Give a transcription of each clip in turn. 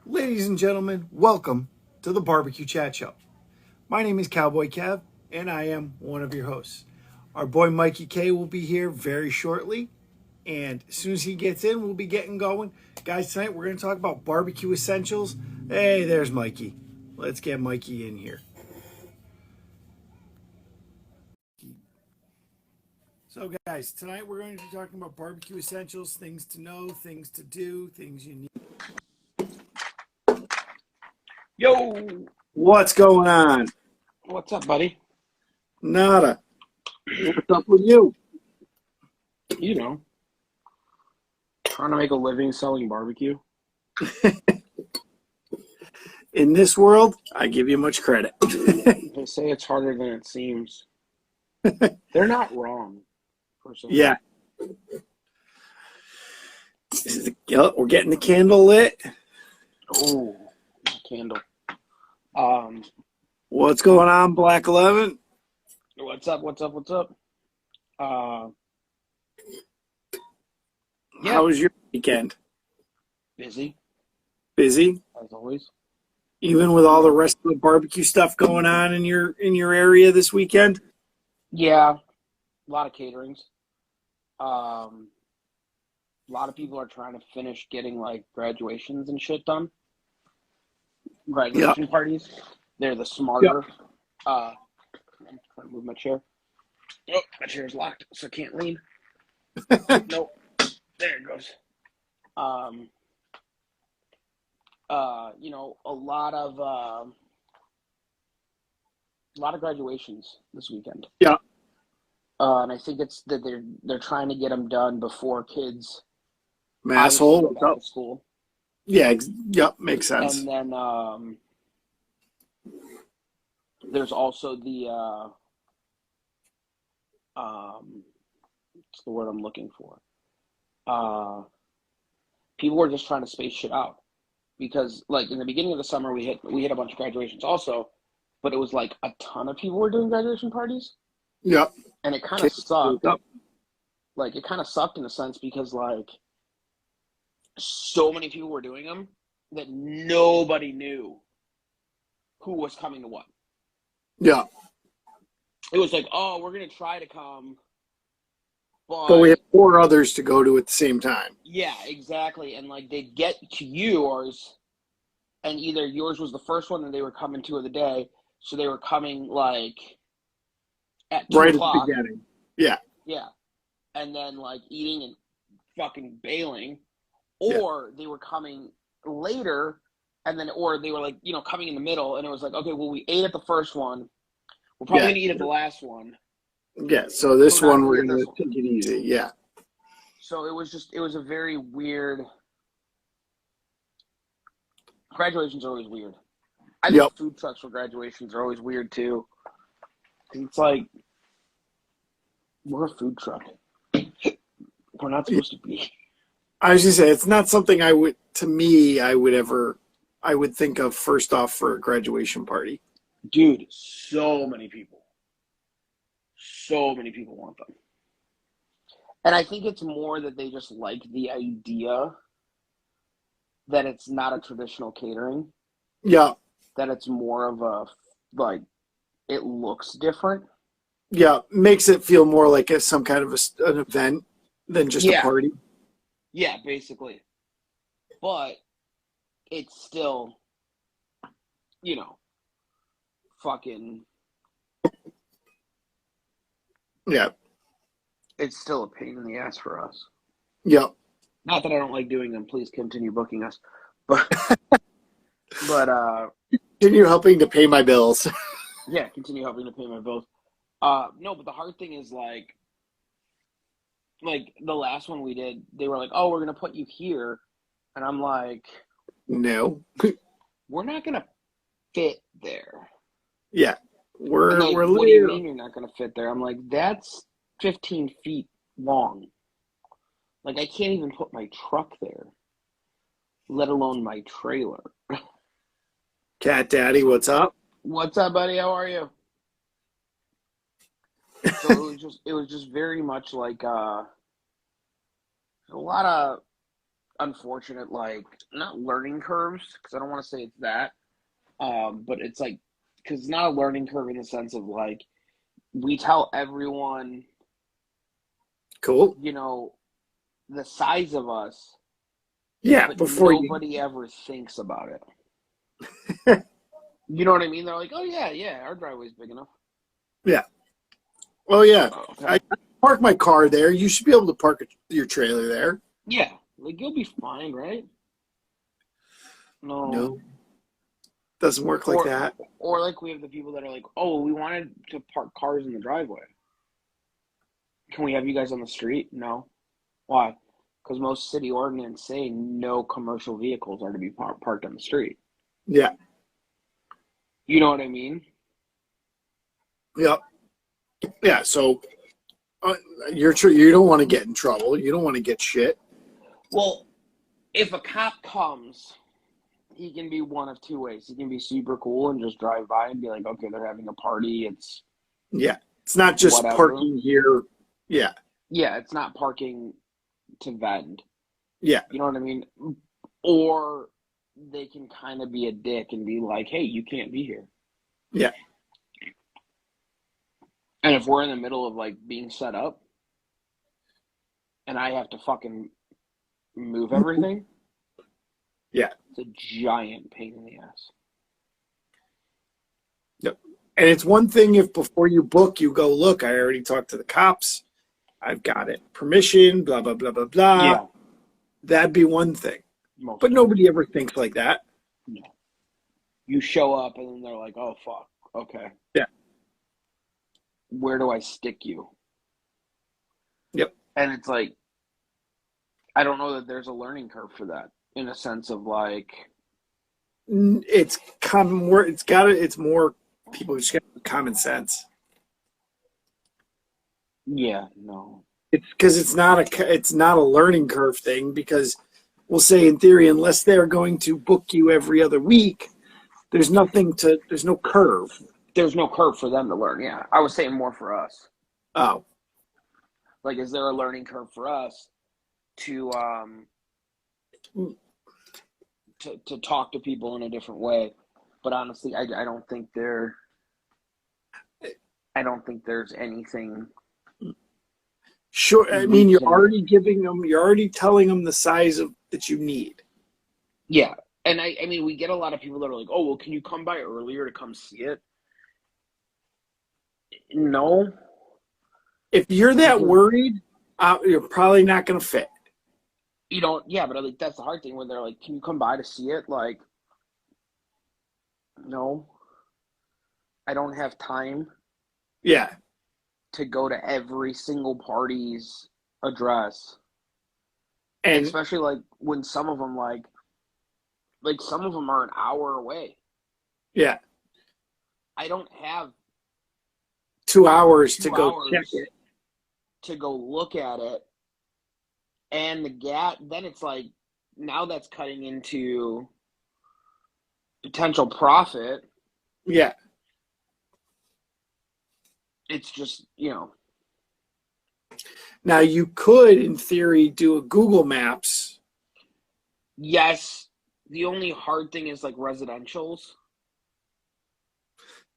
Ladies and gentlemen, welcome to the Barbecue Chat Show. My name is Cowboy Kev, and I am one of your hosts. Our boy Mikey K will be here very shortly, and as soon as he gets in, we'll be getting going. Guys, tonight we're going to talk about barbecue essentials. Hey, there's Mikey. Let's get Mikey in here. So guys, tonight we're going to be talking about barbecue essentials, things to know, things to do, things you need. Yo, What's going on? what's up, buddy? Nada. What's up with you? You know, trying to make a living selling barbecue. In this world, I give you much credit. They say it's harder than it seems. They're not wrong, personally. Yeah. We're getting the candle lit. Oh, candle. What's going on, Black 11? What's up? How Yeah, was your weekend? busy, Busy? as always. Even with all the rest of the barbecue stuff going on in your area this weekend? Yeah, a lot of caterings. A lot of people are trying to finish getting, like, graduations and shit done. Graduation parties. They're the smarter. I'm trying to move my chair. Oh, my chair's locked, so I can't lean. Nope. There it goes. A lot of graduations this weekend. Yeah. And I think it's that they're trying to get them done before kids Masshole. go back to school. Yeah, makes sense. And then there's also the what's the word I'm looking for? People were just trying to space shit out because, like, in the beginning of the summer, we hit a bunch of graduations also, but it was like a ton of people were doing graduation parties. Yep. And it kind of sucked. Like, it kind of sucked in a sense because, like, so many people were doing them that nobody knew who was coming to what. Yeah. It was like, oh, we're going to try to come. But we have 4 others to go to at the same time. Yeah, exactly. And, like, they'd get to yours, and either yours was the first one that they were coming to of the day, so they were coming, like, at 2 right o'clock. At the beginning. Yeah. Yeah. And then, like, eating and fucking bailing. Or they were coming later, and then, or they were, like, coming in the middle, and it was like, okay, well, we ate at the first one. We're probably going to eat at the last one. Yeah, so this one we're going to take it easy, yeah. So it was a very weird. Graduations are always weird. I think food trucks for graduations are always weird too. It's like, we're a food truck. We're not supposed to be. I was going to say, it's not something I would think of first off for a graduation party. Dude, so many people want them. And I think it's more that they just like the idea that it's not a traditional catering. Yeah. That it's more of a, like, it looks different. Yeah, makes it feel more like some kind of an event than just a party. Yeah, basically. But it's still, fucking... Yeah. It's still a pain in the ass for us. Yeah. Not that I don't like doing them. Please continue booking us. But continue helping to pay my bills. Yeah, continue helping to pay my bills. No, but the hard thing is, like the last one we did, they were like, oh, we're going to put you here. And I'm like, no. We're not going to fit there. Yeah. We're what do you mean you're not going to fit there? I'm like, that's 15 feet long. Like, I can't even put my truck there, let alone my trailer. Cat Daddy, what's up? What's up, buddy? How are you? So it was just very much like a lot of unfortunate, like, not learning curves, because I don't want to say it's that, but it's like, because it's not a learning curve in the sense of like we tell everyone, Cool. the size of us, Yeah, but before you. nobody ever thinks about it. You know what I mean? They're like, oh yeah, yeah, our driveway's big enough. Yeah. Oh yeah. Oh, I okay. park my car there. You should be able to park your trailer there. Yeah, like you'll be fine, right? No. No, doesn't work like Or that. or like we have the people that are like, oh, we wanted to park cars in the driveway. Can we have you guys on the street? No. Why? Because most city ordinance say no commercial vehicles are to be parked on the street. Yeah. You know what I mean? Yep. Yeah. So uh, you don't want to get in trouble. You don't want to get shit. Well, if a cop comes, he can be one of two ways. He can be super cool and just drive by and be like, okay, they're having a party. It's Yeah. It's not just whatever. parking here. Yeah. Yeah, it's not parking to vend. Yeah. You know what I mean? Or they can kind of be a dick and be like, hey, you can't be here. Yeah. And if we're in the middle of like being set up and I have to fucking move everything, Yeah. it's a giant pain in the ass. Yep. And it's one thing if before you book, you go, look, I already talked to the cops. I've got it. Permission, blah, blah, blah, blah, blah. Yeah. That'd be one thing. Most But nobody ever thinks like that. no. You show up and then they're like, oh, fuck. Okay. Yeah. Where do I stick you? Yep. And it's like, I don't know that there's a learning curve for that in a sense of like, It's common more. It's more people who just got common sense. yeah, no. It's because it's not a learning curve thing because we'll say in theory, unless they're going to book you every other week, there's no curve. There's no curve for them to learn. Yeah. I was saying more for us. Oh, Like, is there a learning curve for us to to talk to people in a different way? But honestly, I don't think I don't think there's anything sure. I we mean, you're can. already telling them the size of that you need. Yeah, and I mean, we get a lot of people that are like, oh, well, can you come by earlier to come see it? No, If you're that because worried, you're probably not going to fit. you don't. Yeah, but I think that's the hard thing when they're like, can you come by to see it? Like, no, I don't have time Yeah, to go to every single party's address, and especially like when some of them like some of them are an hour away. yeah, I don't have 2 hours to two go check hours it. to go look at it, and the gap. Then it's like now that's cutting into potential profit. Yeah. It's just Now you could, in theory, do a Google Maps. yes. The only hard thing is like residentials.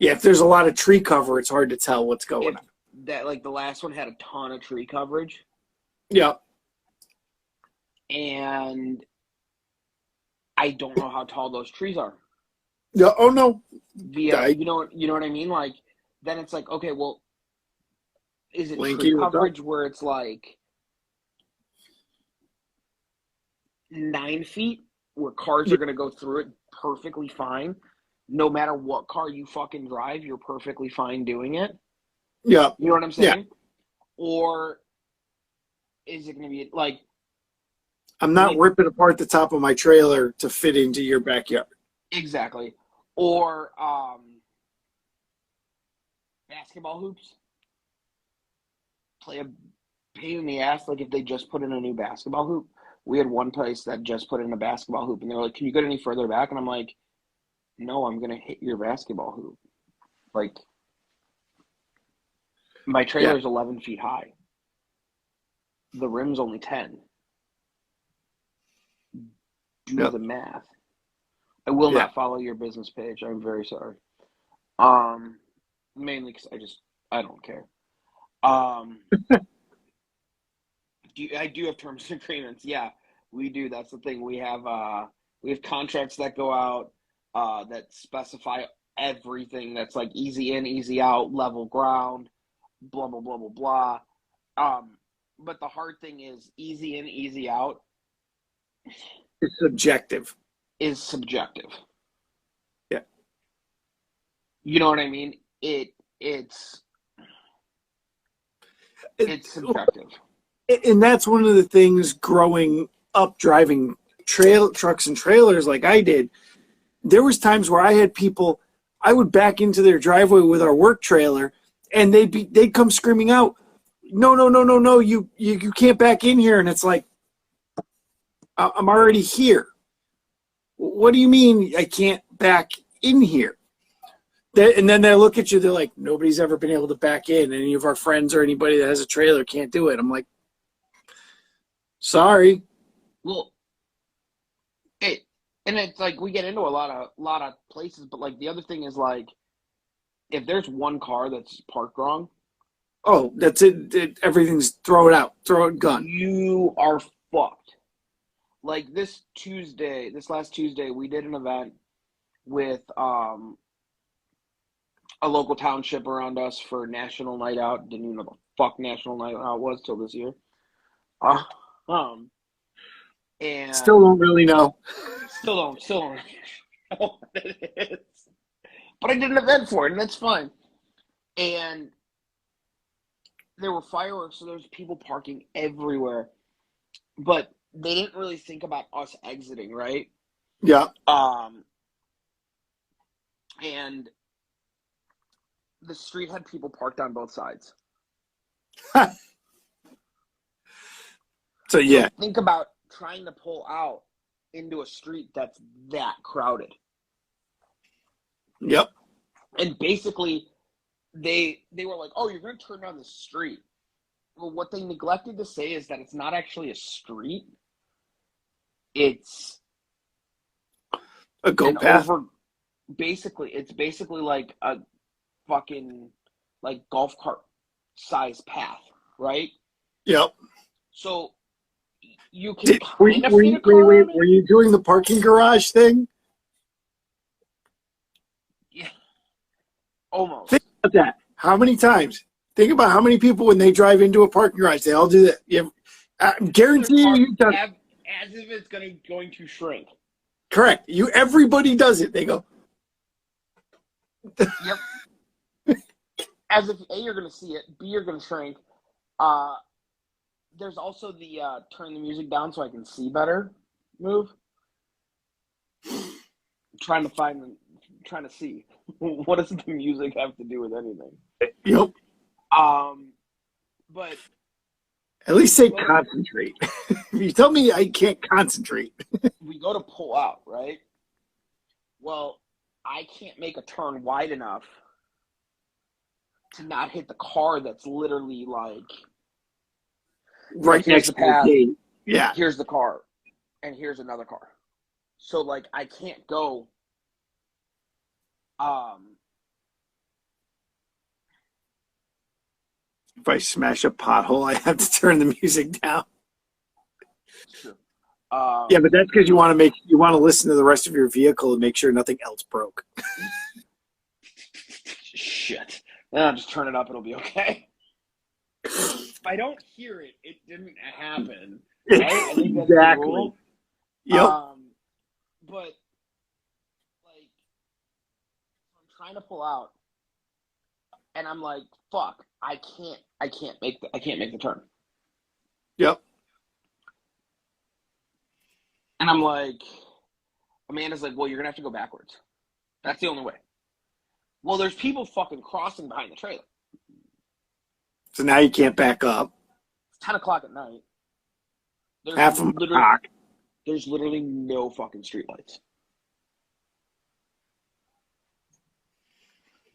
Yeah, if there's a lot of tree cover, it's hard to tell what's going If on. that like the last one had a ton of tree coverage, Yeah. and I don't know how tall those trees are. Yeah. Oh no. Via I you know what I mean? Like then it's like, okay, well, is it tree Linky, what's up? coverage where it's like 9 feet where cars are gonna go through it perfectly fine? No matter what car you fucking drive, you're perfectly fine doing it. Yeah. You know what I'm Yeah. saying? Or is it gonna be like I'm not like ripping apart the top of my trailer to fit into your backyard. exactly? Or basketball hoops? Play a pain in the ass. Like if they just put in a new basketball hoop. We had one place that just put in a basketball hoop, and they're like, "Can you get any further back?" And I'm like, "No, I'm gonna hit your basketball hoop." Like My Yeah. trailer is 11 feet high. The rim's only 10. Do Yep. the math. I will Yeah. not follow your business page. I'm very sorry. Mainly because I don't care. I do have terms and agreements. Yeah, we do. That's the thing. We have contracts that go out that specify everything. That's like easy in, easy out, level ground, blah blah blah blah blah. But the hard thing is easy in, easy out It's subjective. is subjective. Yeah. You know what I mean? It's subjective. And that's one of the things growing up driving trucks and trailers like I did. There was times where I had people, I would back into their driveway with our work trailer, and they'd come screaming out, "No, no, no, no, no! You can't back in here!" And it's like, I'm already here. What do you mean I can't back in here? And then they look at you. They're like, nobody's ever been able to back in. Any of our friends or anybody that has a trailer can't do it. I'm like, sorry. Well, and it's like we get into a lot of places, but like the other thing is like if there's one car that's parked wrong, Oh, that's it. Everything's throw it out, throw it, gun. you are fucked. Like this last Tuesday, we did an event with a local township around us for National Night Out. Didn't even know the fuck National Night Out was till this year. And Still don't really know. Still don't know what it is. But I did an event for it, and that's fine. And there were fireworks, so there was people parking everywhere. But they didn't really think about us exiting, right? Yeah. And the street had people parked on both sides. So yeah. So think about trying to pull out into a street that's that crowded. Yep. And basically, they were like, "Oh, you're going to turn down the street." Well, what they neglected to say is that it's not actually a street. It's A go path. It's basically like a fucking like golf cart size path, right? Yep. So you can Were kind of fit a car wait, on it. were you doing the parking garage thing? Yeah, almost. Think about that. How many times? Think about how many people when they drive into a parking garage, they all do that. I guarantee you've done it. As if it's going to shrink. Correct. Everybody does it. They go. Yep. As if A, you're going to see it, B, you're going to shrink. There's also the turn the music down so I can see better move. Trying to see. What does the music have to do with anything? Yep. But at least say concentrate. If you tell me I can't concentrate. We go to pull out, right? Well, I can't make a turn wide enough to not hit the car that's literally like right next to the gate. Yeah. Here's the car, and here's another car. So like I can't go. If I smash a pothole, I have to turn the music down. Sure. Yeah, but that's because you want to listen to the rest of your vehicle and make sure nothing else broke. Shit. Then I'll just turn it up. It'll be okay. If I don't hear it, it didn't happen. Right? I think that's exactly. the rule. Yep. But like, I'm trying to pull out, and I'm like, "Fuck! I can't make the turn." Yep. And I'm like, Amanda's like, "Well, you're gonna have to go backwards. That's the only way." Well, there's people fucking crossing behind the trailer. So now you can't back up. It's 10 o'clock at night. Half of them are There's literally no fucking streetlights.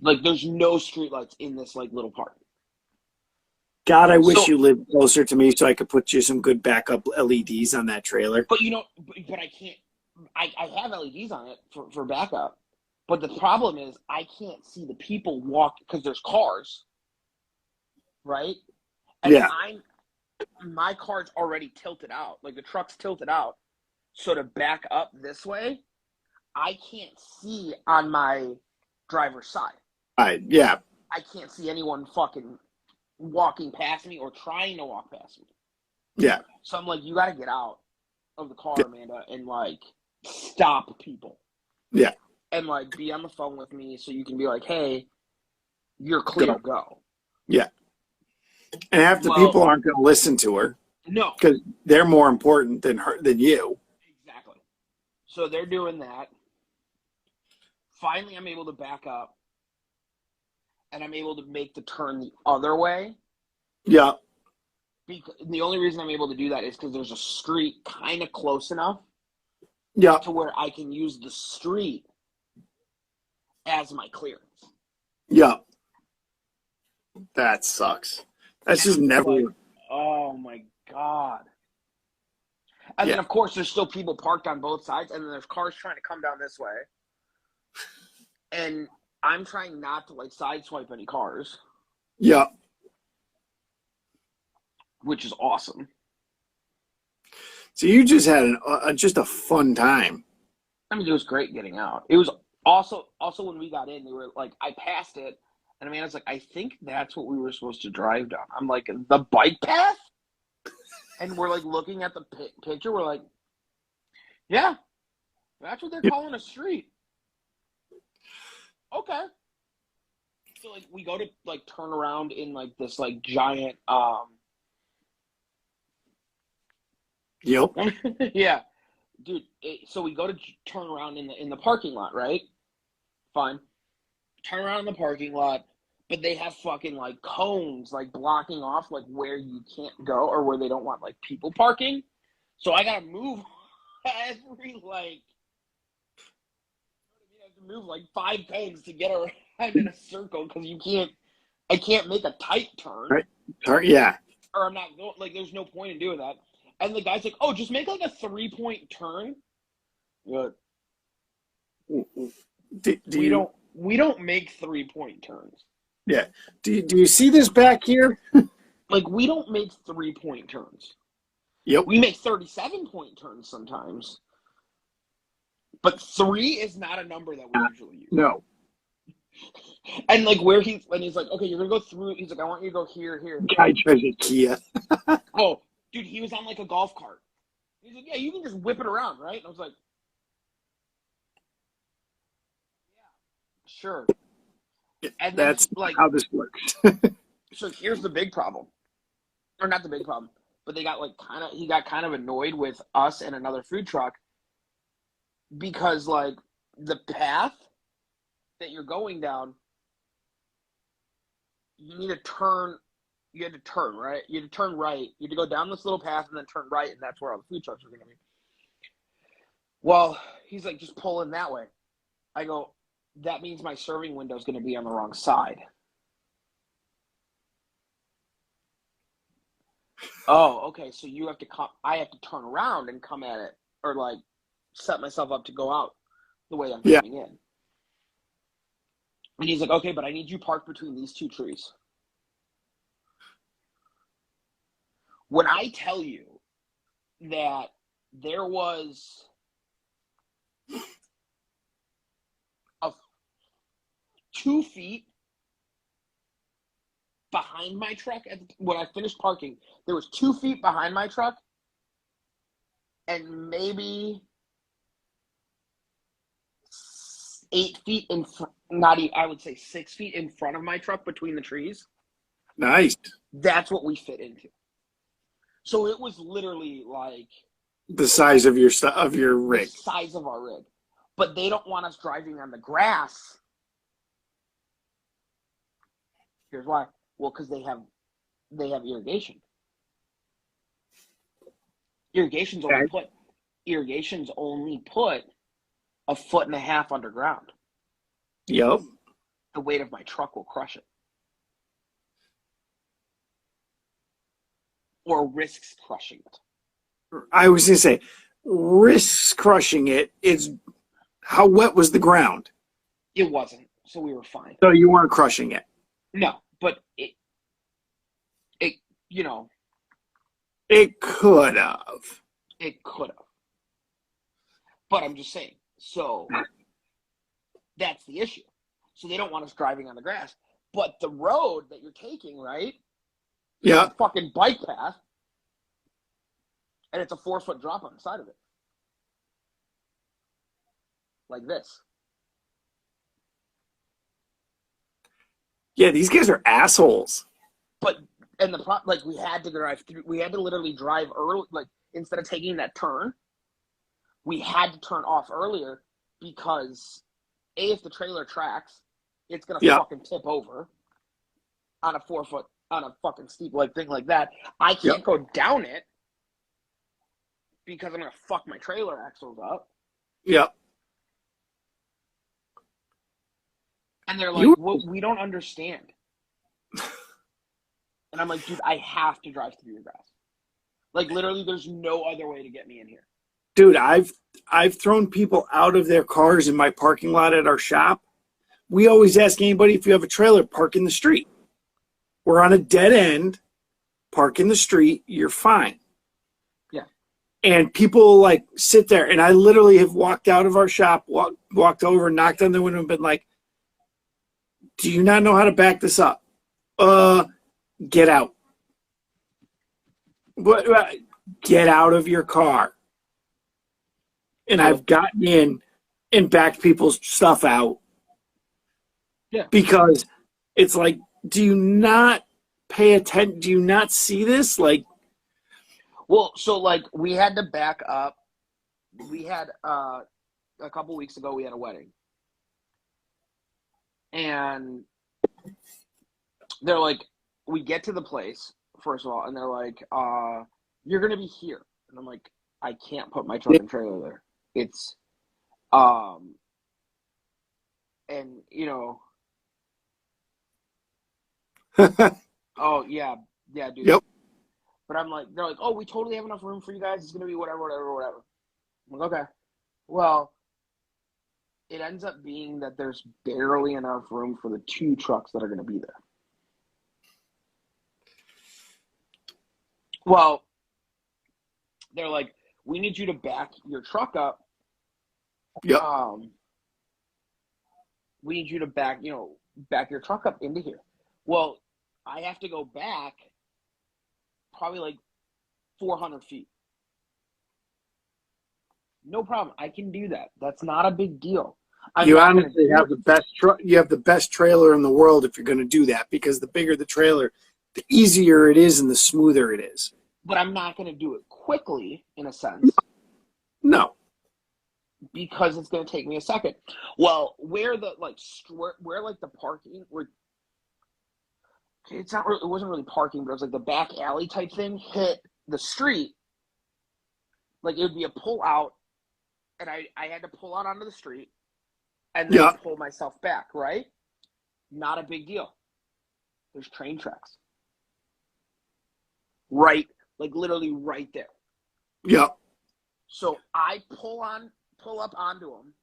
Like, there's no streetlights in this like little park. God, I wish So, you lived closer to me so I could put you some good backup LEDs on that trailer. but but I can't. I have LEDs on it for backup, but the problem is I can't see the people walk because there's cars, right? And Yeah, my car's already tilted out, like the truck's tilted out. So to back up this way, I can't see on my driver's side. yeah, I can't see anyone fucking walking past me or trying to walk past me. yeah, So I'm like, you got to get out of the car, yeah, Amanda, and like stop people yeah. and like be on the phone with me so you can be like, hey, you're clear, Go. go. Yeah. And half the Well, people aren't going to listen to her no, because they're more important than her than you. exactly. So they're doing that. Finally, I'm able to back up and I'm able to make the turn the other way. Yeah, Because the only reason I'm able to do that is because there's a street kind of close enough yeah, to where I can use the street as my clearance. yeah. That sucks. That's And just I'm just never. like, oh my God. And Yeah, then, of course, there's still people parked on both sides, and then there's cars trying to come down this way. And I'm trying not to like sideswipe any cars, yeah. which is awesome. So you just had just a fun time. I mean, it was great getting out. It was also when we got in, they were like, I passed it, and Amanda's like, I think that's what we were supposed to drive down. I'm like, the bike path? And we're like looking at the picture. We're like, yeah, that's what they're calling a street. Okay. So like we go to like turn around in like this like giant Yep. yeah, dude. So we go to turn around in the parking lot, right? Fine. Turn around in the parking lot, but they have fucking like cones like blocking off like where you can't go or where they don't want like people parking. So I gotta move every like I have to move like 5 cones to get around in a circle because I can't make a tight turn. Right. Yeah. Or I'm not going, like, there's no point in doing that. And the guy's like, oh, just make like a 3-point turn. Good. We don't make 3-point turns. Yeah. Do you see this back here? Like, we don't make 3-point turns. Yep. We make 37-point turns sometimes. But 3 is not a number that we usually use. No. And like when he's like, okay, you're gonna go through. He's like, I want you to go here. Guy tried to Kia. Oh, dude, he was on like a golf cart. He's like, yeah, you can just whip it around, right? And I was like, yeah, sure. And then That's like how this works. so here's the big problem. Or not the big problem, but he got kind of annoyed with us and another food truck because like the path that you're going down, you had to turn, right? You had to turn right. You had to go down this little path and then turn right, and that's where all the food trucks are going to be. Well, he's like, just pull in that way. I go, that means my serving window is going to be on the wrong side. Oh, okay. So you have to come. I have to turn around and come at it, or like set myself up to go out the way I'm coming in. And he's like, okay, but I need you parked between these 2 trees. When I tell you that there was a 2 feet behind my truck when I finished parking, there was 2 feet behind my truck and maybe 8 feet in front, not even, I would say 6 feet in front of my truck between the trees. Nice. That's what we fit into. So it was literally like The size of your rig. the size of our rig. But they don't want us driving on the grass. Here's why. Well, because they have irrigation. Irrigation's only put 1.5 feet underground. Yep. The weight of my truck will crush it. or risks crushing it? I was going to say, risks crushing it. It's how wet was the ground? It wasn't, so we were fine. So you weren't crushing it. No, but it you know, It could have. it could have. But I'm just saying. So that's the issue. So they don't want us driving on the grass. But the road that you're taking, right? Yeah. It's a fucking bike path. And it's a 4-foot drop on the side of it. Like this. Yeah, these guys are assholes. But and we had to drive through. We had to literally drive early. Like instead of taking that turn, we had to turn off earlier because if the trailer tracks, it's gonna fucking tip over on a 4-foot on a fucking steep thing like that. I can't go down it because I'm gonna fuck my trailer axles up. Yep. And they're like, well, we don't understand. And I'm like, dude, I have to drive through your grass. Like, literally, there's no other way to get me in here. Dude, I've thrown people out of their cars in my parking lot at our shop. We always ask anybody, if you have a trailer, park in the street. We're on a dead end, park in the street, you're fine. Yeah. And people, like, sit there. And I literally have walked out of our shop, walked over, knocked on the window, and been like, do you not know how to back this up? Get out. Get out of your car. And I've gotten in and backed people's stuff out. Yeah. Because it's like, do you not pay attention? Do you not see this? Like, well, so like we had to back up. We had a couple weeks ago we had a wedding. And they're like, we get to the place, first of all, and they're like, you're gonna be here. And I'm like, I can't put my truck and trailer there. It's and you know oh yeah, dude. Yep. But I'm like, they're like, oh, we totally have enough room for you guys. It's gonna be whatever. I'm like, okay. Well, it ends up being that there's barely enough room for the 2 trucks that are gonna be there. Well, they're like, we need you to back your truck up. Yep. We need you to back your truck up into here. Well, I have to go back probably like 400 feet. No problem. I can do that. That's not a big deal. You honestly have the best you have the best trailer in the world if you're going to do that, because the bigger the trailer, the easier it is and the smoother it is. But I'm not going to do it quickly, in a sense. No. Because it's going to take me a second. Well, where the parking, it wasn't really parking, but it was like the back alley type thing hit the street. Like it would be a pull out, and I had to pull out onto the street and then pull myself back, right? Not a big deal. There's train tracks. Right, like literally right there. Yep. So I pull up onto them,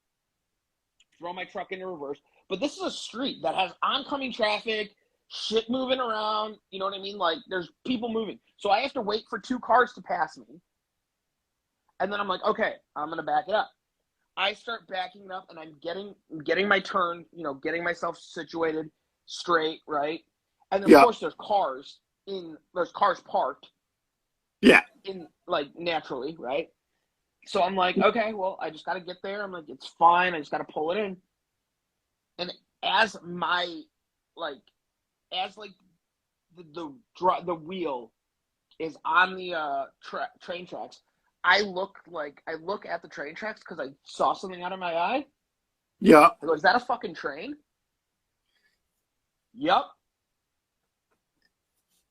throw my truck into reverse. But this is a street that has oncoming traffic, shit moving around. You know what I mean? Like there's people moving. So I have to wait for 2 cars to pass me. And then I'm like, okay, I'm going to back it up. I start backing it up and I'm getting my turn, getting myself situated straight, right? And then of course there's cars parked. Yeah. In like naturally, right? So I'm like, okay, well, I just got to get there. I'm like, it's fine. I just got to pull it in. And as the wheel is on the train tracks, I look at the train tracks because I saw something out of my eye. Yeah. I go, is that a fucking train? Yep.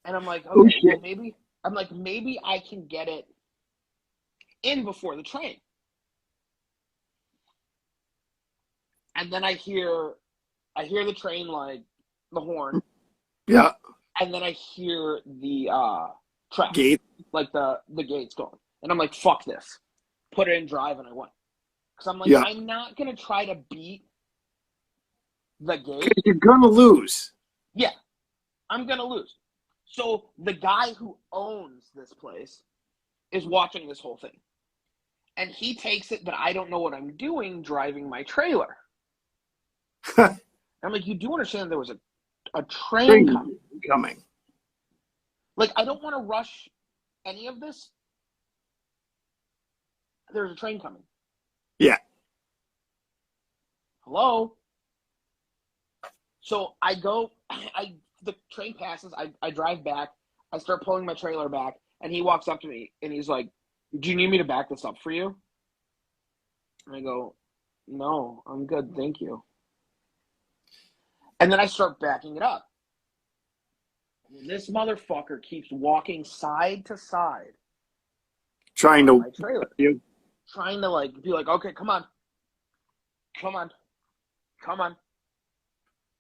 And I'm like, okay, well, maybe I can get it in before the train. And then I hear the train, like the horn. Yeah. And then I hear the traffic, Gate. like the gates going. And I'm like, fuck this. Put it in drive, and I went. Because I'm like, Yeah. I'm not going to try to beat the gate. Because you're going to lose. Yeah, I'm going to lose. So the guy who owns this place is watching this whole thing. And he takes it that I don't know what I'm doing driving my trailer. I'm like, you do understand there was a train coming. Like, I don't want to rush any of this. There's a train coming. Yeah. Hello? So I go, the train passes, I drive back, I start pulling my trailer back, and he walks up to me, and he's like, do you need me to back this up for you? And I go, no, I'm good, thank you. And then I start backing it up. This motherfucker keeps walking side to side. Trying to. My trailer. Trying to, like, be like, okay, come on. Come on. Come on.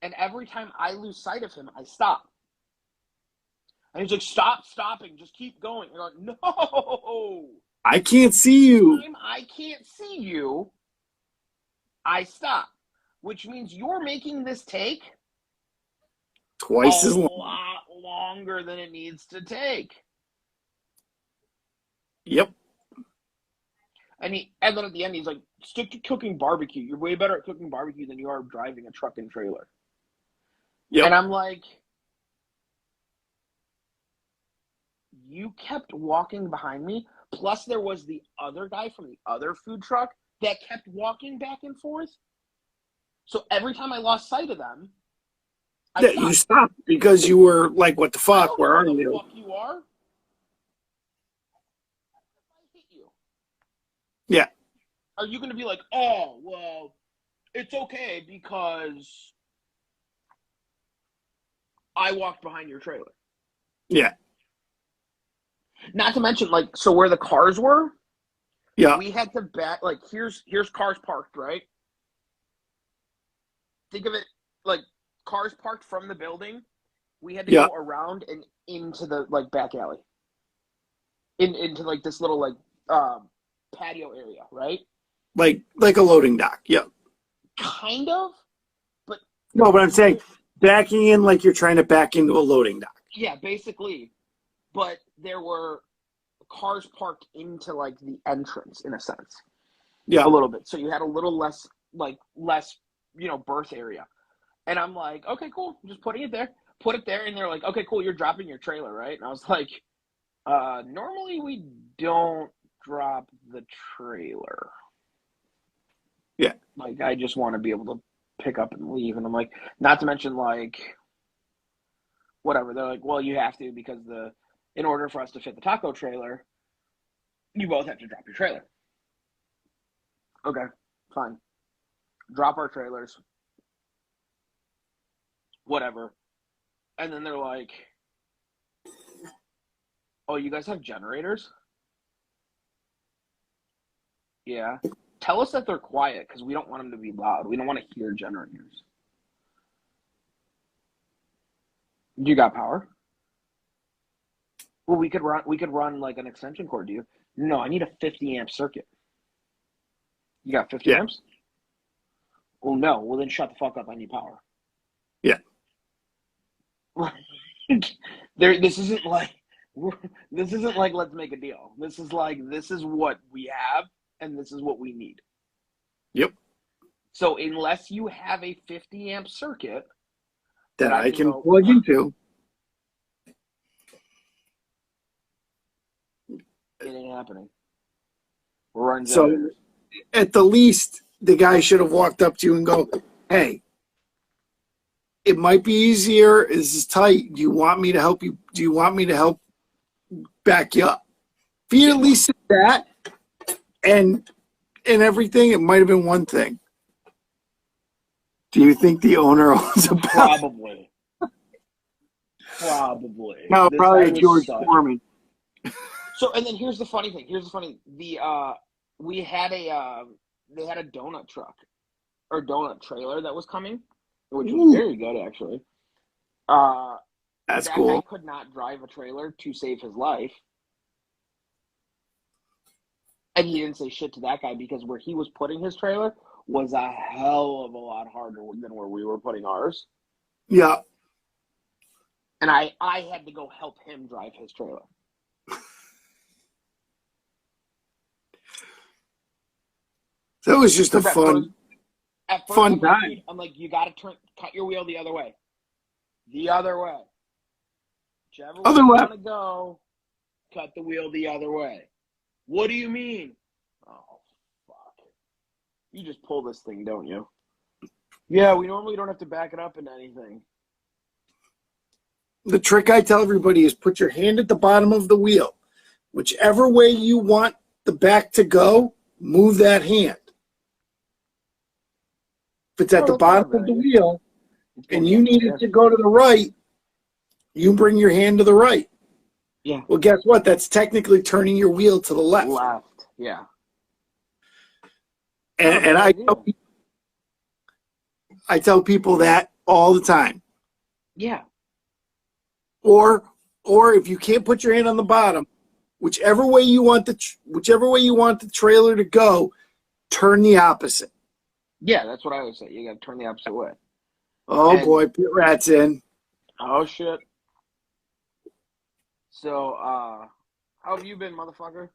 And every time I lose sight of him, I stop. And he's like, stop stopping. Just keep going. And I'm like, no. I can't see you. Every time I can't see you, I stop. Which means you're making this take twice as long. A lot longer than it needs to take. Yep. And then at the end, he's like, stick to cooking barbecue. You're way better at cooking barbecue than you are driving a truck and trailer. Yep. And I'm like, you kept walking behind me. Plus, there was the other guy from the other food truck that kept walking back and forth. So every time I lost sight of them, you stopped because you were like, what the fuck? Where are you? Where the fuck you are? I hit you. Yeah. Are you going to be like, oh, well, it's okay because I walked behind your trailer? Yeah. Not to mention, like, so where the cars were, yeah, we had to back, like, here's cars parked, right? Think of it like cars parked from the building. We had to go around and into the, like, back alley. Into, like, this little, like, patio area, right? Like a loading dock, yeah. Kind of, but... No, but I'm saying backing in like you're trying to back into a loading dock. Yeah, basically. But there were cars parked into, like, the entrance, in a sense. Yeah. A little bit. So you had a little less, berth area. And I'm like, okay, cool. I'm just putting it there. Put it there. And they're like, okay, cool. You're dropping your trailer, right? And I was like, normally we don't drop the trailer. Yeah. Like, I just want to be able to pick up and leave. And I'm like, not to mention, like, whatever. They're like, well, you have to because in order for us to fit the taco trailer, you both have to drop your trailer. Okay, fine. Drop our trailers. Whatever. And then they're like, oh, you guys have generators? Yeah. Tell us that they're quiet because we don't want them to be loud. We don't want to hear generators. You got power? Well, we could run like an extension cord, do you? No, I need a 50 amp circuit. You got 50 amps? Well, no. Well, then shut the fuck up. I need power. Yeah. This isn't like let's make a deal. This is like, this is what we have and this is what we need. Yep. So unless you have a 50 amp circuit that I can plug into, it ain't happening. We're running generators. So at the least, the guy should have walked up to you and go, hey, it might be easier. This is tight. Do you want me to help you? Do you want me to help back you up? If he at least said that and everything, it might have been one thing. Do you think the owner owns a Probably. Probably. No, probably George Foreman. So, and then here's the funny thing. We had they had a donut truck or donut trailer that was coming, which was very good, actually. I That's That guy cool. could not drive a trailer to save his life. And he didn't say shit to that guy because where he was putting his trailer was a hell of a lot harder than where we were putting ours. Yeah. And I had to go help him drive his trailer. So it was just a At fun first, fun I'm like, time. dude, I'm like, you got to cut your wheel the other way. The other way. Whichever way Other you left. want to go, cut the wheel the other way. What do you mean? Oh, fuck. You just pull this thing, don't you? Yeah, we normally don't have to back it up into anything. The trick I tell everybody is put your hand at the bottom of the wheel. Whichever way you want the back to go, move that hand. If it's at the bottom of the wheel and you need it to go to the right, you bring your hand to the right. Yeah. Well, guess what? That's technically turning your wheel to the left. Left, yeah. And I tell people that all the time. Yeah. Or if you can't put your hand on the bottom, whichever way you want the trailer to go, turn the opposite. Yeah, that's what I always say. You got to turn the opposite way. Oh boy, Pit Rat's in. Oh shit. So, how have you been, motherfucker?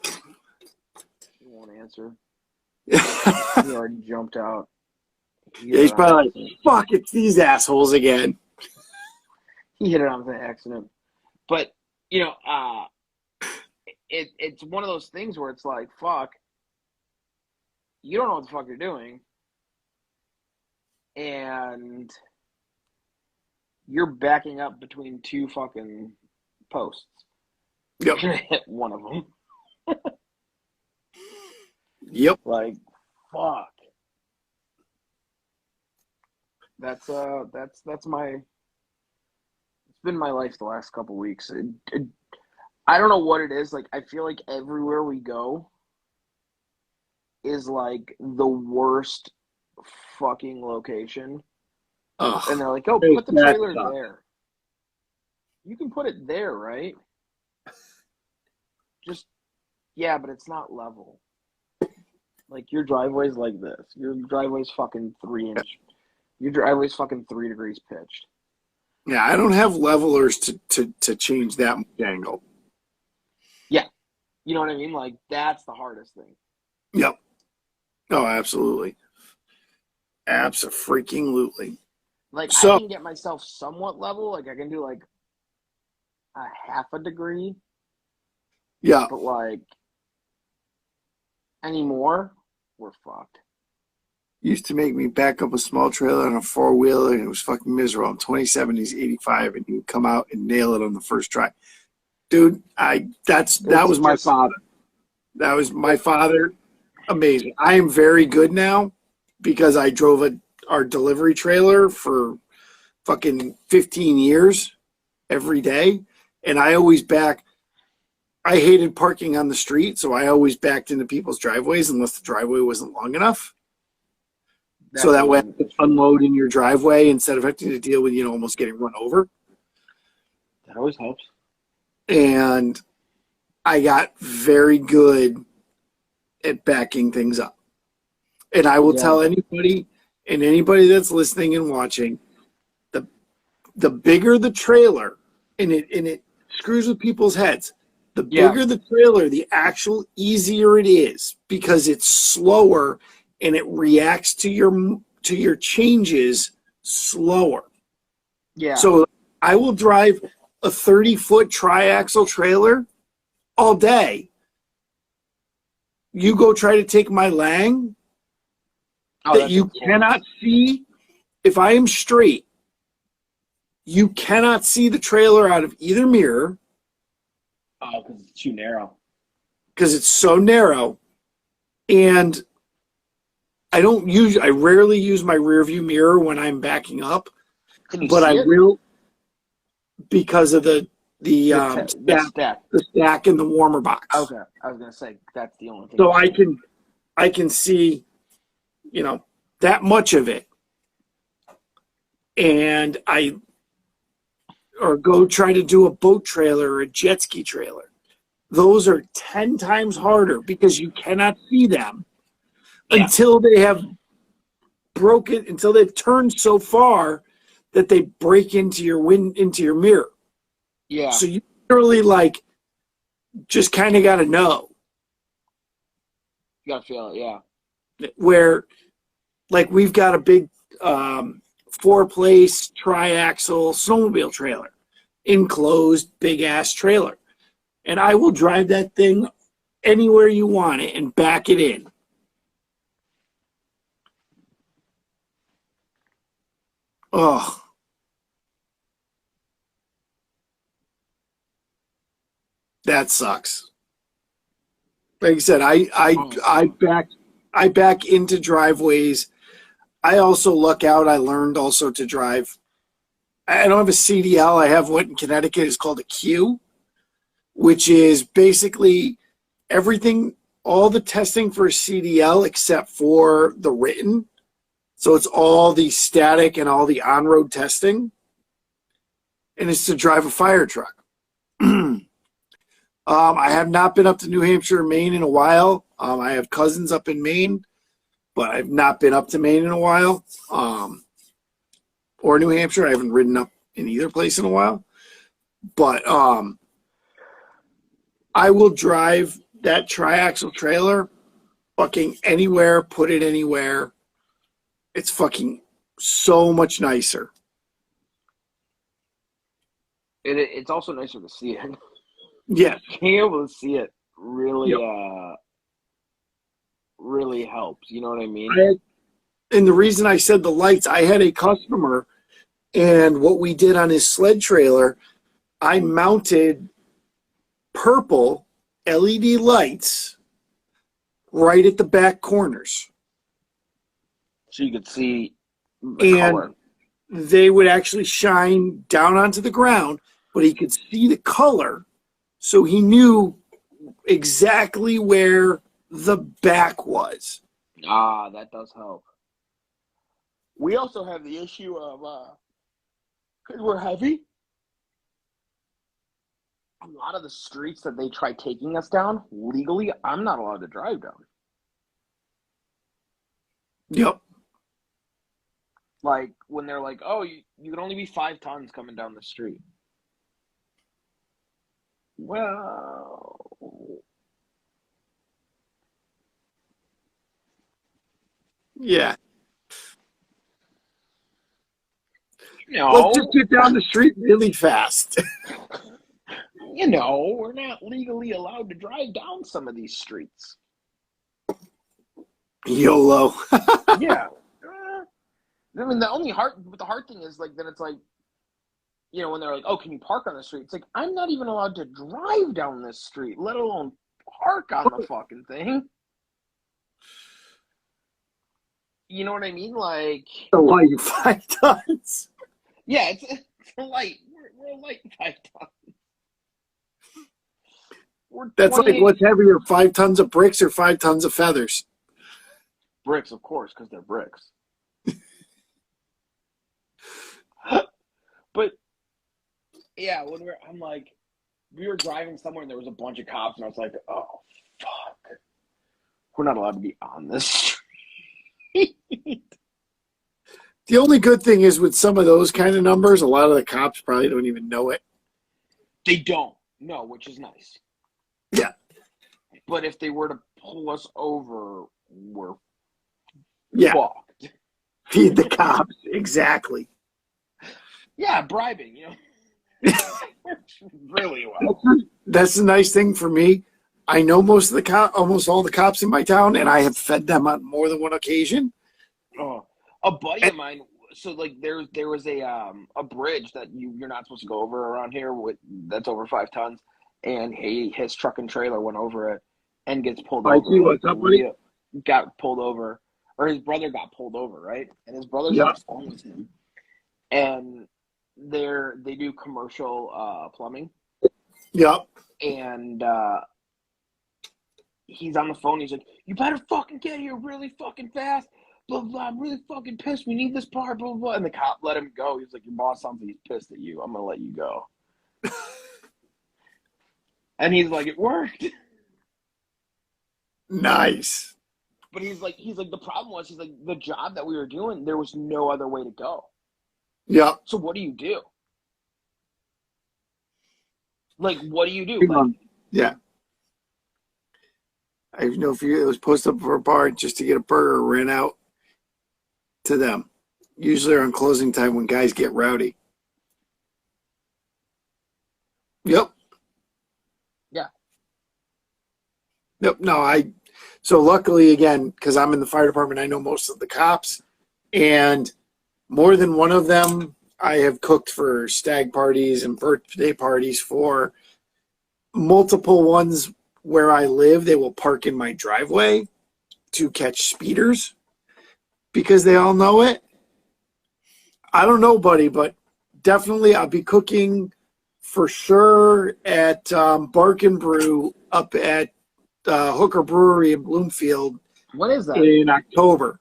You won't answer. He already jumped out. Yeah, he's probably like, fuck, it's these assholes again. He hit it on the accident. But, you know, it's one of those things where it's like, fuck, you don't know what the fuck you're doing. And you're backing up between two fucking posts. Yep. You're gonna hit one of them. Yep. Like, fuck. That's my. It's been my life the last couple weeks. I don't know what it is. Like, I feel like everywhere we go is like the worst fucking location. Ugh. And they're like, oh, put the trailer there. You can put it there, right? Just, yeah, but it's not level. Like, your driveway's like this. Your driveway's fucking 3 inch. Your driveway's fucking 3 degrees pitched. Yeah, I don't have levelers to change that angle. Yeah. You know what I mean? Like, that's the hardest thing. Yep. Oh, absolutely. Abso-freaking-lutely. Like, so, I can get myself somewhat level. Like, I can do, like, a half a degree. Yeah. But, like, anymore, we're fucked. Used to make me back up a small trailer on a four-wheeler, and it was fucking miserable. I'm 27, he's 85, and you come out and nail it on the first try. Dude, that was my father. That was my father. Amazing. I am very good now because I drove our delivery trailer for fucking 15 years every day, and I hated parking on the street, so I always backed into people's driveways unless the driveway wasn't long enough. So that way I could unload in your driveway instead of having to deal with, almost getting run over. That always helps. And I got very good at backing things up. And I will tell anybody that's listening and watching, the bigger the trailer, and it screws with people's heads. The bigger the trailer, the actual easier it is because it's slower and it reacts to your changes slower. Yeah. So I will drive a 30-foot triaxle trailer all day. You go try to take my Lang that you cannot see. If I am straight, you cannot see the trailer out of either mirror. Oh, because it's too narrow. Because it's so narrow. And I rarely use my rear view mirror when I'm backing up. But I will because of the stack in the warmer box. Okay. I was gonna say that's the only thing. So I can see, that much of it. And or go try to do a boat trailer or a jet ski trailer. Those are 10 times harder because you cannot see them Yeah. until they have broken, until they've turned so far that they break into your mirror. Yeah. So you literally like just kind of got to know. You gotta feel it, yeah. Where like we've got a big 4-place tri-axle snowmobile trailer, enclosed big ass trailer, and I will drive that thing anywhere you want it and back it in. Oh, that sucks. Like I said, I back into driveways. I also luck out. I learned also to drive. I don't have a CDL. I have what in Connecticut is called a Q, which is basically everything, all the testing for a CDL except for the written. So it's all the static and all the on-road testing. And it's to drive a fire truck. I have not been up to New Hampshire or Maine in a while. I have cousins up in Maine, but I've not been up to Maine in a while. Or New Hampshire. I haven't ridden up in either place in a while. But I will drive that tri-axle trailer fucking anywhere, put it anywhere. It's fucking so much nicer. It's also nicer to see it. Yeah. Being able to see it really really helps. You know what I mean? And the reason I said the lights, I had a customer, and what we did on his sled trailer, I mounted purple LED lights right at the back corners. So you could see the color. They would actually shine down onto the ground, but he could see the color, so he knew exactly where the back was. Ah, that does help. We also have the issue of, because we're heavy, a lot of the streets that they try taking us down, legally, I'm not allowed to drive down. Yep. Like, when they're like, oh, you can only be 5 tons coming down the street. Well... Yeah. No. Let's just get down the street really fast. You know, we're not legally allowed to drive down some of these streets. YOLO. Yeah. I mean, the hard thing is, like, then it's like, you know, when they're like, oh, can you park on the street? It's like, I'm not even allowed to drive down this street, let alone park on the fucking thing. You know what I mean? Like, The light 5 tons. Yeah, it's a light. We're a light 5 tons. That's like, what's heavier, 5 tons of bricks or 5 tons of feathers? Bricks, of course, because they're bricks. But yeah, I'm like, we were driving somewhere and there was a bunch of cops, and I was like, oh fuck, we're not allowed to be on this street. The only good thing is with some of those kind of numbers, a lot of the cops probably don't even know it. They don't know, which is nice. Yeah. But if they were to pull us over, we're fucked. Feed the cops. Exactly. Yeah, bribing, you know. Really well. That's the nice thing for me. I know most of the almost all the cops in my town, and I have fed them on more than one occasion. Oh, a buddy of mine. So like, there was a bridge that you're not supposed to go over around here that's over 5 tons, and his truck and trailer went over it and gets pulled over. What's up, buddy? Got pulled over, or his brother got pulled over, right? And his brother's on the phone with him, and they do commercial plumbing. Yep. And he's on the phone. He's like, "You better fucking get here really fucking fast, blah, blah, I'm really fucking pissed. We need this part, blah, blah. And the cop let him go. He's like, your boss sounds like he's pissed at you. I'm going to let you go. And he's like, it worked. Nice. But he's like, the problem was, he's like, the job that we were doing, there was no other way to go. Yeah. So what do you do? Like, what do you do? Like, yeah. I know if it was post up for a bar just to get a burger, ran out to them. Usually on closing time when guys get rowdy. Yep. Yeah. Yep. No, so luckily, again, because I'm in the fire department, I know most of the cops, and more than one of them I have cooked for stag parties and birthday parties for. Multiple ones where I live, they will park in my driveway to catch speeders because they all know it. I don't know, buddy, but definitely I'll be cooking for sure at Bark and Brew up at Hooker Brewery in Bloomfield. When is that? In October.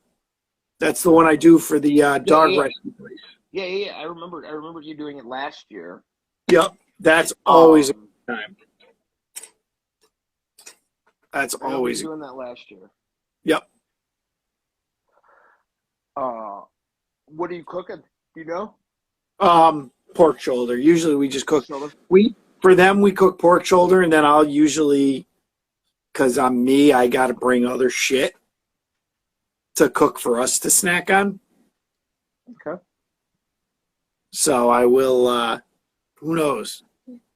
That's the one I do for the dog rescue place. Yeah. I remember you doing it last year. Yep. That's always a good time. That's always doing that last year. Yep. What are you cooking? Do you know? Pork shoulder. Usually we just cook. Shoulder? For them we cook pork shoulder, and then I'll usually, because I'm me, I got to bring other shit to cook for us to snack on. Okay. So I will. Who knows?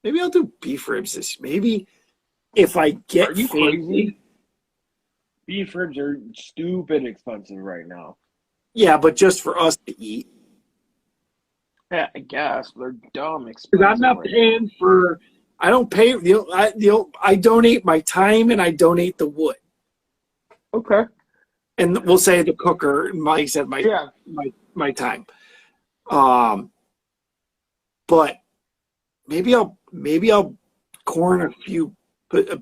Maybe I'll do beef ribs maybe. If I get Are you fancy, crazy? Beef ribs are stupid expensive right now. Yeah, but just for us to eat. Yeah, I guess they're dumb expensive. Because I'm not paying for. I don't pay. I donate my time and I donate the wood. Okay. And we'll say the cooker. Mike said my time. But maybe I'll corn a few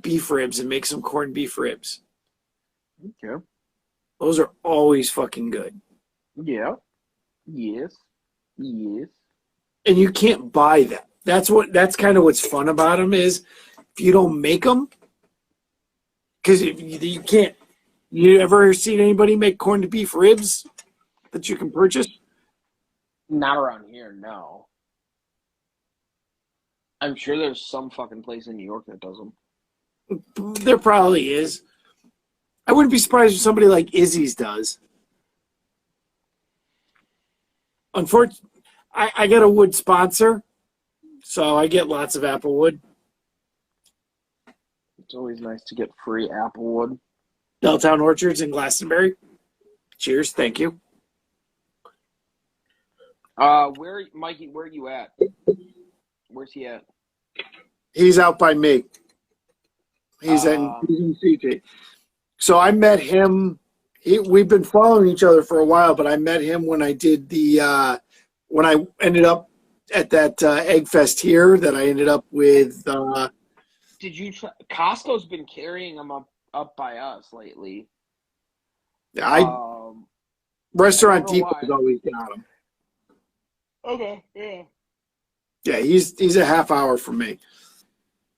beef ribs and make some corned beef ribs. Okay. Those are always fucking good. Yeah. Yes. And you can't buy them. That's kind of what's fun about them is if you don't make them, because you can't. You ever seen anybody make corned beef ribs that you can purchase? Not around here, no. I'm sure there's some fucking place in New York that does them. There probably is. I wouldn't be surprised if somebody like Izzy's does. Unfortunately, I got a wood sponsor, so I get lots of apple wood. It's always nice to get free apple wood. Belltown Orchards in Glastonbury. Cheers, thank you. Mikey, where are you at? Where's he at? He's out by me. He's in CT. So I met him. We've been following each other for a while, but I met him when I did when I ended up at that Egg Fest here. That I ended up with. Did you? Costco's been carrying them up by us lately. Restaurant Depot has always got him. Okay. Yeah. Yeah, he's a half hour from me.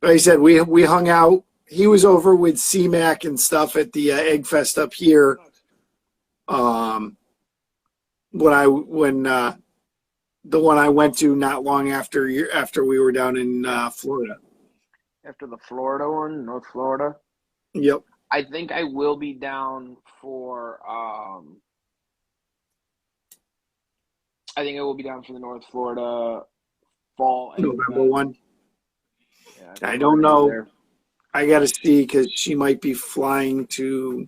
Like I said, we hung out. He was over with CMAC and stuff at the Egg Fest up here. When the one I went to not long after we were down in Florida. After the Florida one, North Florida. Yep. I think I will be down for. I think I will be down for the North Florida fall. November one. Yeah, I don't know. There. I got to see because she might be flying to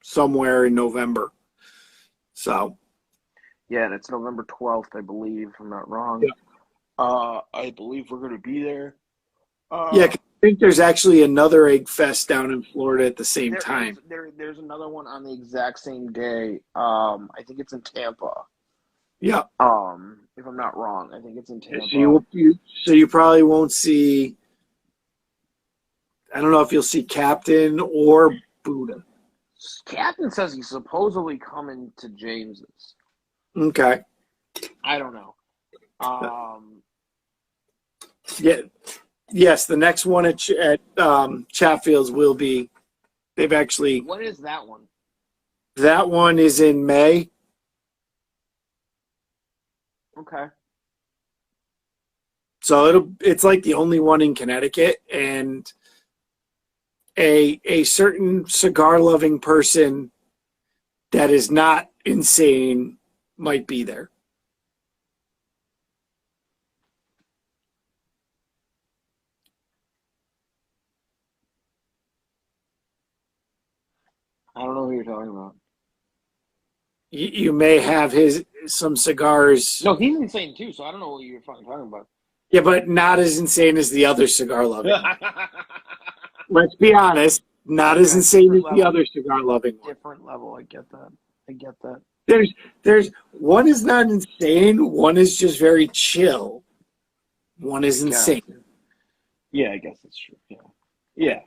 somewhere in November. So. Yeah, and it's November 12th, I believe, if I'm not wrong. Yeah. I believe we're going to be there. Yeah, I think there's actually another Egg Fest down in Florida at the same time. There's another one on the exact same day. I think it's in Tampa. Yeah. If I'm not wrong, I think it's in Tampa. So you probably won't see. I don't know if you'll see Captain or Buddha. Captain says he's supposedly coming to James's. Okay. I don't know. Yeah. Yes, the next one at Chatfield's will be. They've actually. When is that one? That one is in May. Okay. So it's like the only one in Connecticut, and a certain cigar loving person that is not insane might be there. I don't know who you're talking about. You may have some cigars. No, he's insane too, so I don't know what you're fucking talking about. Yeah, but not as insane as the other cigar loving. Let's be honest, not as insane as the other cigar loving one. Different level. I get that. There's one is not insane. One is just very chill. One is insane. Yeah, I guess that's true. Yeah.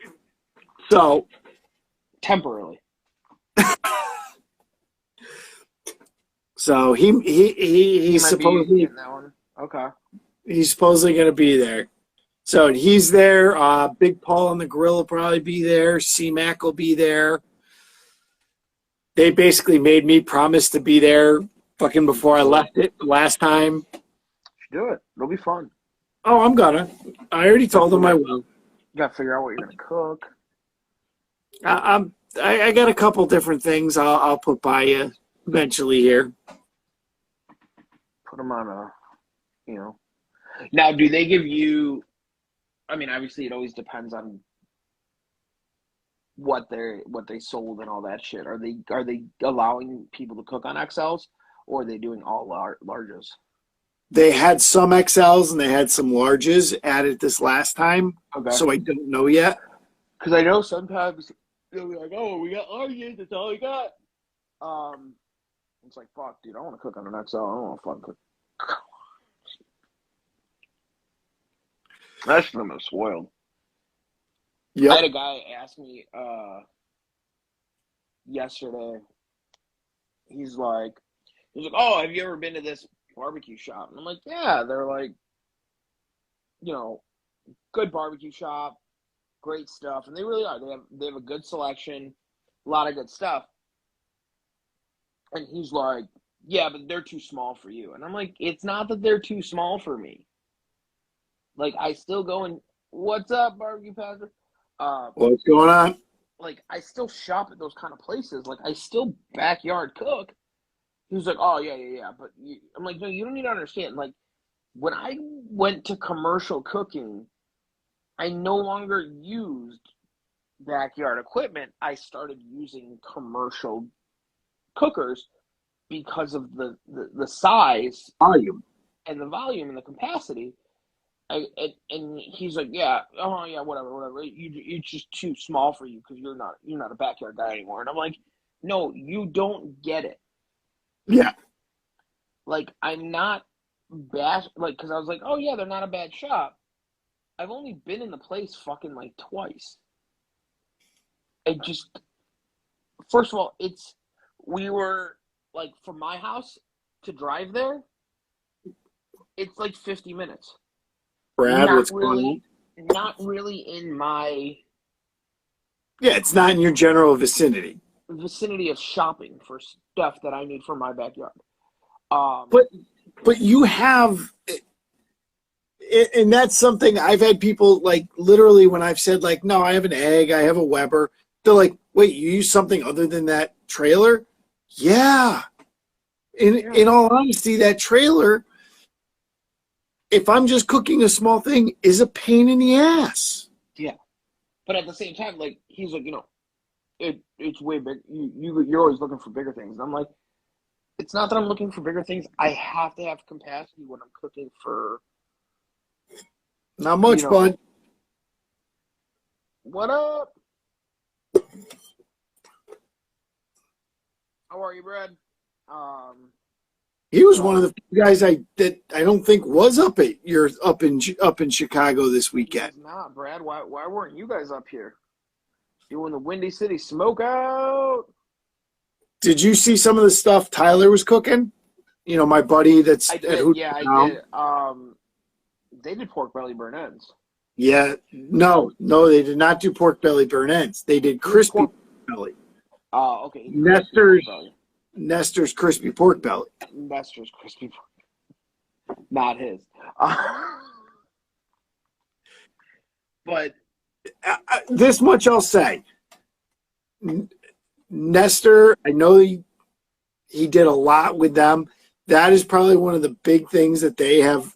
So temporarily. So he's supposedly that one. Okay. He's supposedly going to be there. So he's there. Big Paul and the Grill will probably be there. C-Mac will be there. They basically made me promise to be there fucking before I left it last time. Do it. It'll be fun. Oh, I'm gonna. I already told them I will. You got to figure out what you're going to cook. I got a couple different things I'll put by you eventually here. Put them on a, Now, do they give you? I mean, obviously, it always depends on what they sold and all that shit. Are they allowing people to cook on XLs, or are they doing all larges? They had some XLs and they had some larges added this last time. Okay. So I don't know yet. Because I know sometimes they'll be like, "Oh, we got larges. That's all we got." It's like, fuck, dude. I want to cook on an XL. I don't want to fucking cook. That's them are spoiled. Yep. I had a guy ask me yesterday. He's like, "Oh, have you ever been to this barbecue shop?" And I'm like, "Yeah." They're like, good barbecue shop, great stuff, and they really are. They have a good selection, a lot of good stuff. And he's like, "Yeah, but they're too small for you." And I'm like, "It's not that they're too small for me. Like, I still go and, what's up, barbecue pastor? What's going on? Like, I still shop at those kind of places. Like, I still backyard cook." He was like, "Oh, yeah. But I'm like, no, you don't need to understand. Like, when I went to commercial cooking, I no longer used backyard equipment. I started using commercial cookers because of the size, volume, and the volume and the capacity." And he's like, "Yeah, oh yeah, whatever. It's just too small for you because you're not a backyard guy anymore." And I'm like, "No, you don't get it." Yeah. Like, I'm not bad. Like, because I was like, "Oh yeah, they're not a bad shop." I've only been in the place fucking like twice. It just, first of all, we were like, from my house to drive there, it's like 50 minutes. Brad, what's going on? Not really in my... Yeah, it's not in your general vicinity of shopping for stuff that I need for my backyard. But you have, and that's something I've had people, like, literally when I've said, like, no, I have an egg, I have a Weber, they're like, wait, you use something other than that trailer? Yeah. In all honesty, that trailer, if I'm just cooking a small thing, is a pain in the ass. Yeah. But at the same time, like, he's like, it's way big. You're always looking for bigger things. And I'm like, it's not that I'm looking for bigger things. I have to have capacity when I'm cooking for... Not much, bud. What up? How are you, Brad? He was one of the guys that I don't think was up in Chicago this weekend. He's not, Brad. Why weren't you guys up here? Doing the Windy City smoke out. Did you see some of the stuff Tyler was cooking? You know, my buddy that's I at did, Hoot yeah, I now. did. They did pork belly burn ends. Yeah, no, they did not do pork belly burn ends. They did He did crispy pork. pork belly. Okay, crispy pork Nestor's belly. Nestor's crispy pork belly. Nestor's crispy pork, not his. But This much I'll say. Nestor, I know he did a lot with them. That is probably one of the big things that they have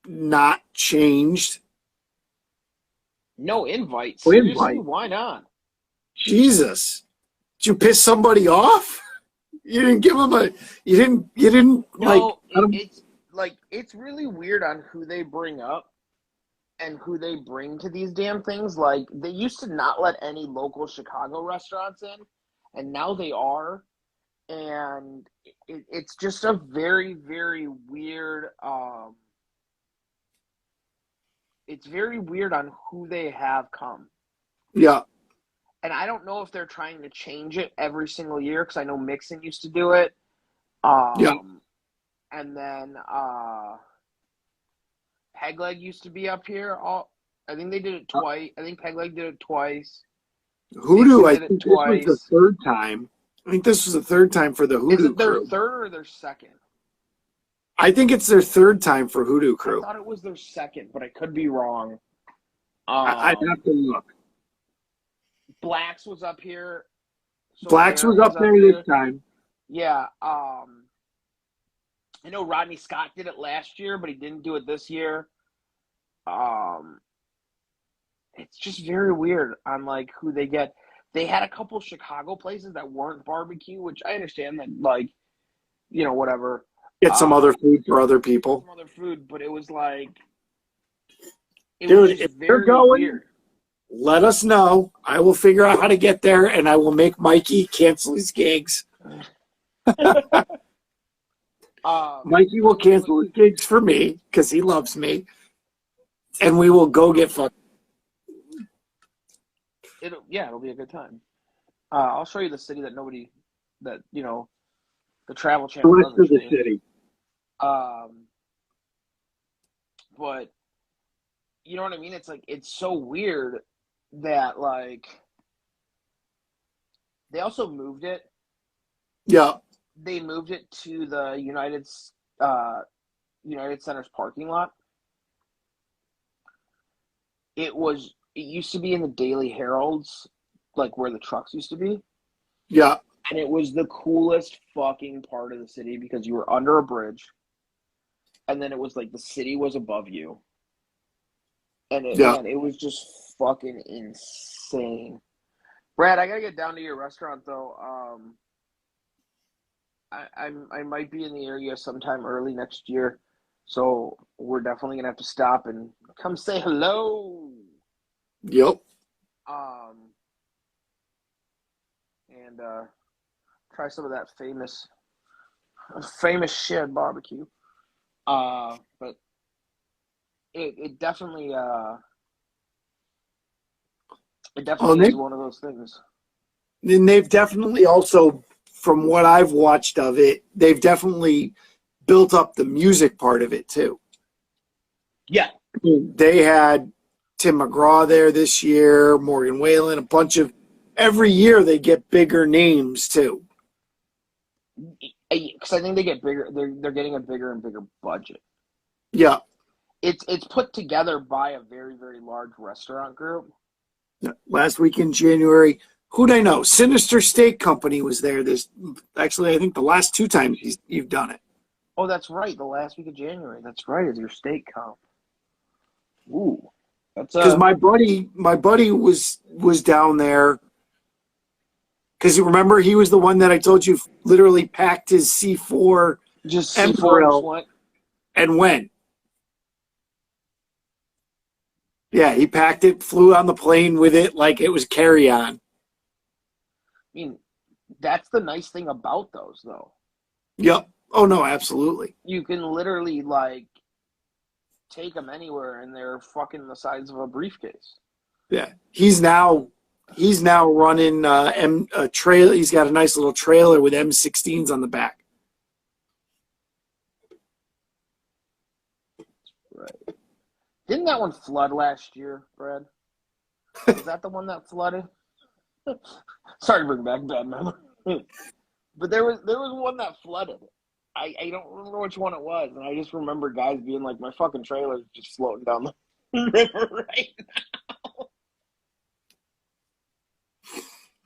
not changed. no invite. No Seriously, invite. why not? Jesus, did you piss somebody off? You didn't give them a. You didn't like. No, it's like it's really weird on who they bring up and who they bring to these damn things. Like they used to not let any local Chicago restaurants in, and now they are. And it's just a very, very weird. It's very weird on who they have come. Yeah. And I don't know if they're trying to change it every single year because I know Mixon used to do it. Yeah. And then Pegleg used to be up here. I think they did it twice. I think Pegleg did it twice. Hoodoo, I think this was the third time. I think this was the third time for the Hoodoo Is it their crew. third or their second? I think it's their third time for Hoodoo crew. I thought it was their second, but I could be wrong. I'd have to look. Blacks was up here. So Blacks was up there this time. Yeah. I know Rodney Scott did it last year, but he didn't do it this year. It's just very weird on like who they get. They had a couple Chicago places that weren't barbecue, which I understand that, like, you know, whatever. Get some other food for other people. Some other food, but it was like, dude, if they're going, weird. Let us know. I will figure out how to get there, and I will make Mikey cancel his gigs. Mikey will cancel his gigs for me because he loves me, and we will go get fucked. It'll be a good time. I'll show you the city that the Travel Channel. The rest of the city. But you know what I mean? It's like it's so weird that like they also moved it. Yeah. They moved it to the United Center's parking lot. It used to be in the Daily Herald's, like where the trucks used to be. Yeah. And it was the coolest fucking part of the city because you were under a bridge. And then it was like the city was above you. And it was just fucking insane. Brad, I gotta get down to your restaurant though. I might be in the area sometime early next year. So we're definitely gonna have to stop and come say hello. Yep. And try some of that famous shit barbecue. But it definitely is one of those things. And they've definitely also, from what I've watched of it, they've definitely built up the music part of it too. Yeah. They had Tim McGraw there this year, Morgan Whalen, a bunch of. Every year they get bigger names too. Because I think they get bigger. They're getting a bigger and bigger budget. Yeah. It's put together by a very, very large restaurant group. Last week in January, who'd I know? Sinister Steak Company was there. Actually, I think the last two times you've done it. Oh, that's right. The last week of January. That's right. Is your steak comp? Ooh, that's because my buddy was down there. Because you remember, he was the one that I told you literally packed his C4 C4 and went. Yeah, he packed it, flew on the plane with it like it was carry-on. I mean, that's the nice thing about those, though. Yep. Oh, no, absolutely. You can literally, like, take them anywhere, and they're fucking the size of a briefcase. Yeah. He's now He's now running a trailer. He's got a nice little trailer with M16s on the back. Right. Didn't that one flood last year, Brad? Was that the one that flooded? Sorry to bring back bad memory. But there was one that flooded. I don't remember which one it was, and I just remember guys being like, "My fucking trailer's just floating down the river right now."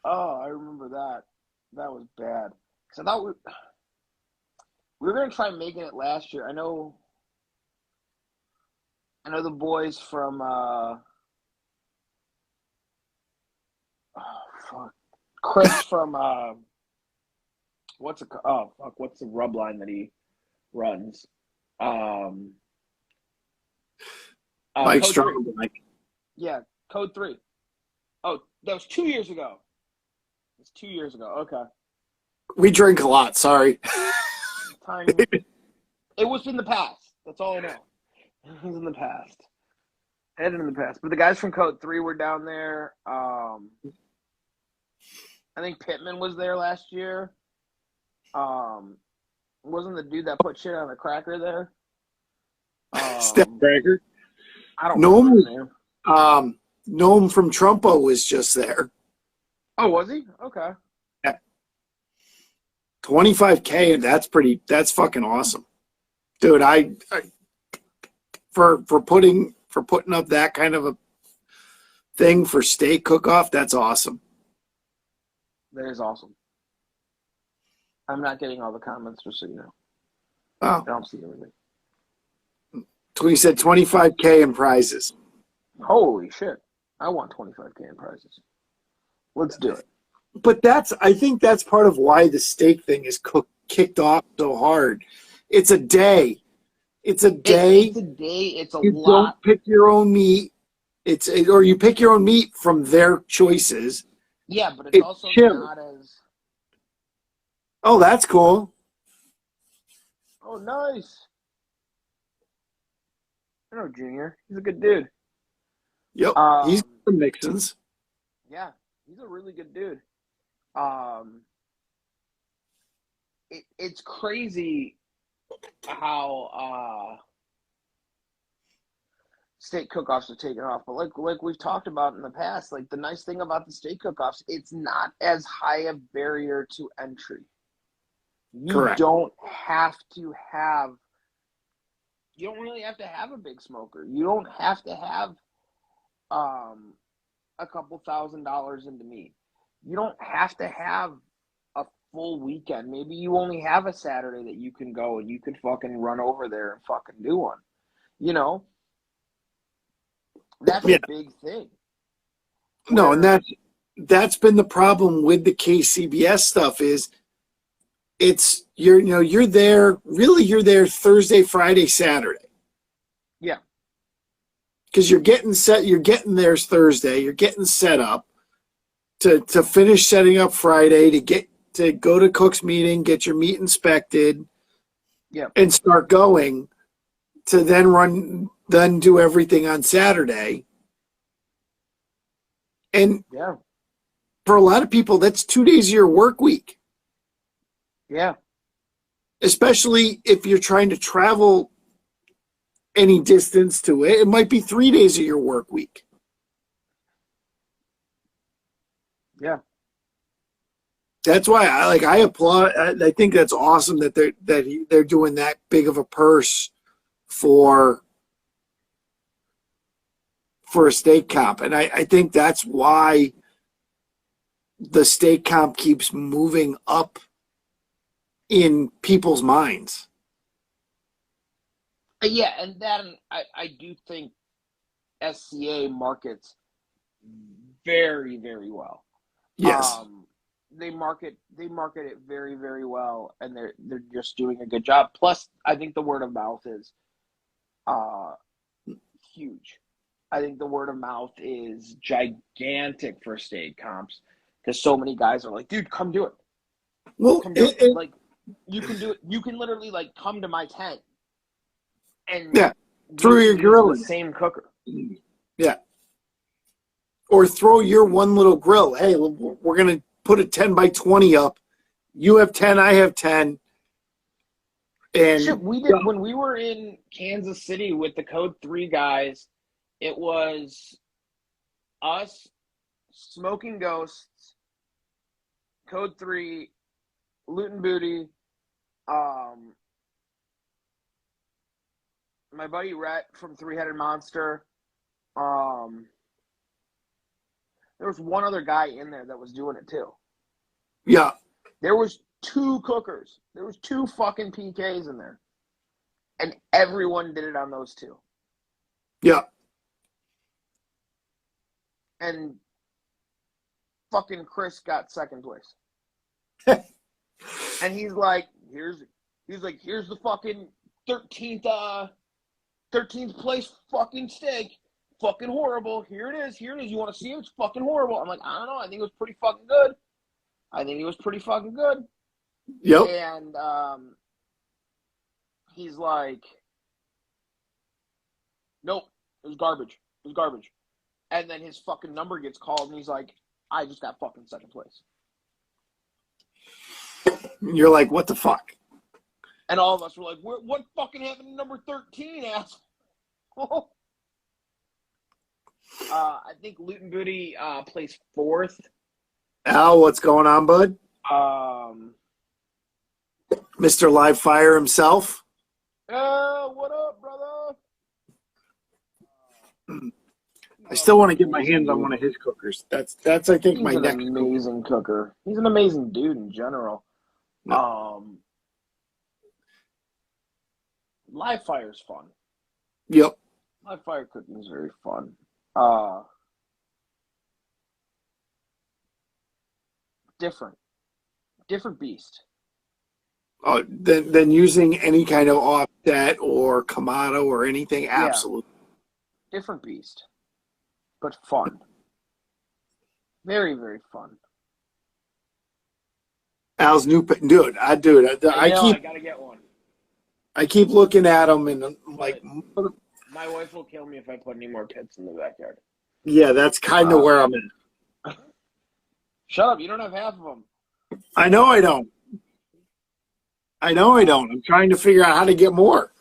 Oh, I remember that. That was bad. Because I thought we were gonna try making it last year. I know the boys from oh fuck, Chris from what's the rub line that he runs? Mike Code Strong. 3. Yeah, Code 3. Oh, that was 2 years ago. It's 2 years ago. Okay. We drink a lot. Sorry. Time. It was in the past. That's all I know. It was in the past. Headed in the past. But the guys from Code 3 were down there. I think Pittman was there last year. Wasn't the dude that put shit on a cracker there? Step Cracker. I don't remember his name. Gnome from Trumpo was just there. Oh, was he? Okay. Yeah. 25K. That's fucking awesome, dude. I for putting up that kind of a thing for steak cook-off, that's awesome. That is awesome. I'm not getting all the comments, just so you know. Oh. I don't see everything. He said 25K in prizes. Holy shit. I want 25K in prizes. Let's do it. But I think that's part of why the steak thing is kicked off so hard. It's a day. It's a day. It's a day. It's a lot. You don't pick your own meat. Or you pick your own meat from their choices. Yeah, but it's also chill. Not as... Oh, that's cool. Oh, nice. I know Junior. He's a good dude. Yep. He's from Mixons. Yeah, he's a really good dude. It's crazy how steak cook-offs are taking off. But like we've talked about in the past, like the nice thing about the steak cook-offs, it's not as high a barrier to entry. Correct. You don't really have to have a big smoker. You don't have to have a couple $1,000s into meat. You don't have to have a full weekend. Maybe you only have a Saturday that you can go and you can fucking run over there and fucking do one. You know? That's a big thing. No, and that's been the problem with the KCBS stuff is you're there Thursday, Friday, Saturday. Yeah. Because you're getting there Thursday, you're getting set up to finish setting up Friday to go to Cook's meeting, get your meat inspected, and start going to then do everything on Saturday. And for a lot of people, that's 2 days of your work week. Yeah. Especially if you're trying to travel any distance to it. It might be 3 days of your work week. Yeah. That's why I applaud. I think that's awesome that they're doing that big of a purse for a steak comp. And I think that's why the steak comp keeps moving up in people's minds. Yeah, and then I do think SCA markets very, very well. Yes. They market it very, very well, and they're just doing a good job. Plus, I think the word of mouth is huge. I think the word of mouth is gigantic for steak comps because so many guys are like, dude, come do it. Well, come do it. Like, you can do it. You can literally like come to my tent and through your grill, the same cooker. Yeah. or throw your one little grill. Hey, we're going to put a 10 by 20 up. You have 10, I have 10. And shit, we did when we were in Kansas City with the Code 3 guys. It was us, Smoking Ghosts, Code 3, Loot and Booty, my buddy Rhett from Three-Headed Monster. There was one other guy in there that was doing it too. yeah. There was 2 cookers. There was 2 fucking PKs in there. And everyone did it on those 2. Yeah. And fucking Chris got second place. And he's like, here's the fucking 13th place fucking steak. Fucking horrible. Here it is. You want to see it? It's fucking horrible. I'm like, I don't know. I think it was pretty fucking good. Yep. And he's like, nope, it was garbage. And then his fucking number gets called, and he's like, I just got fucking second place. You're like, what the fuck? And all of us were like, what fucking happened to number 13, asshole? I think Loot and Booty placed 4th. Al, what's going on, bud? Mr. Live Fire himself. What up, brother? I still want to get my hands on one of his cookers. That's I think He's my an next amazing cooker. He's an amazing dude in general. Live fire's fun. Yep. Live fire cooking is very fun. Different beast. Than using any kind of offset or Kamado or anything. Absolutely. Different beast. But fun. Very, very fun. Al's new dude. I gotta get one. I keep looking at them and I'm like, my wife will kill me if I put any more pits in the backyard. Yeah, that's kind of where I'm at. Shut up! You don't have half of them. I know I don't. I'm trying to figure out how to get more.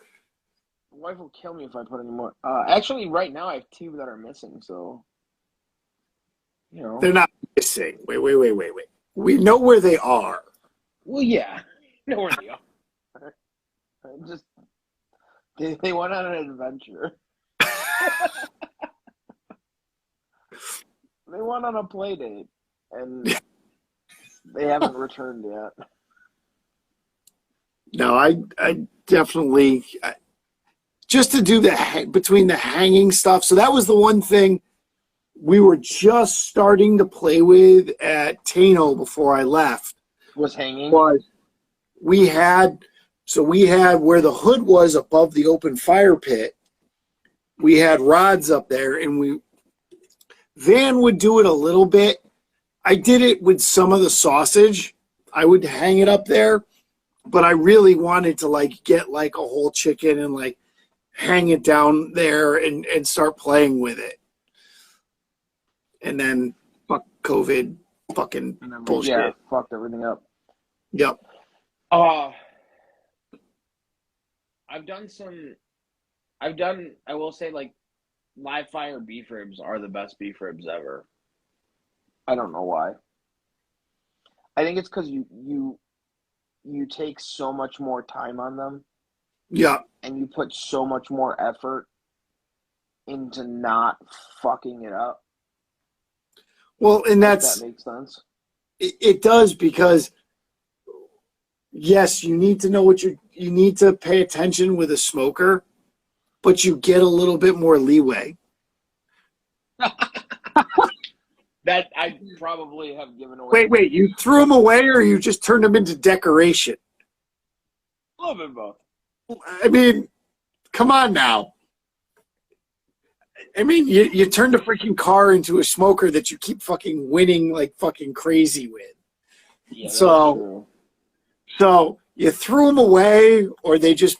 My wife will kill me if I put any more. Actually, right now I have 2 that are missing. So, you know, they're not missing. Wait. We know where they are. Well, yeah, I know where they are. Just they went on an adventure. They went on a play date, and they haven't returned yet. No, I definitely just to do between the hanging stuff. So that was the one thing we were just starting to play with at Tano before I left. Was hanging? We had where the hood was above the open fire pit. We had rods up there, and Van would do it a little bit. I did it with some of the sausage. I would hang it up there, but I really wanted to get a whole chicken and hang it down there and start playing with it. And then fuck COVID, fucking bullshit. Yeah, fucked everything up. Yep. I will say, live fire beef ribs are the best beef ribs ever. I don't know why. I think it's because you take so much more time on them. Yeah. And you put so much more effort into not fucking it up. Well, and that makes sense. It does, because yes, you need to know what you need to pay attention with a smoker, but you get a little bit more leeway. That I probably have given away. Wait, you threw them away or you just turned them into decoration? A little bit of both. I mean, come on now. I mean, you turned a freaking car into a smoker that you keep fucking winning like fucking crazy with. Yeah, so you threw them away, or they just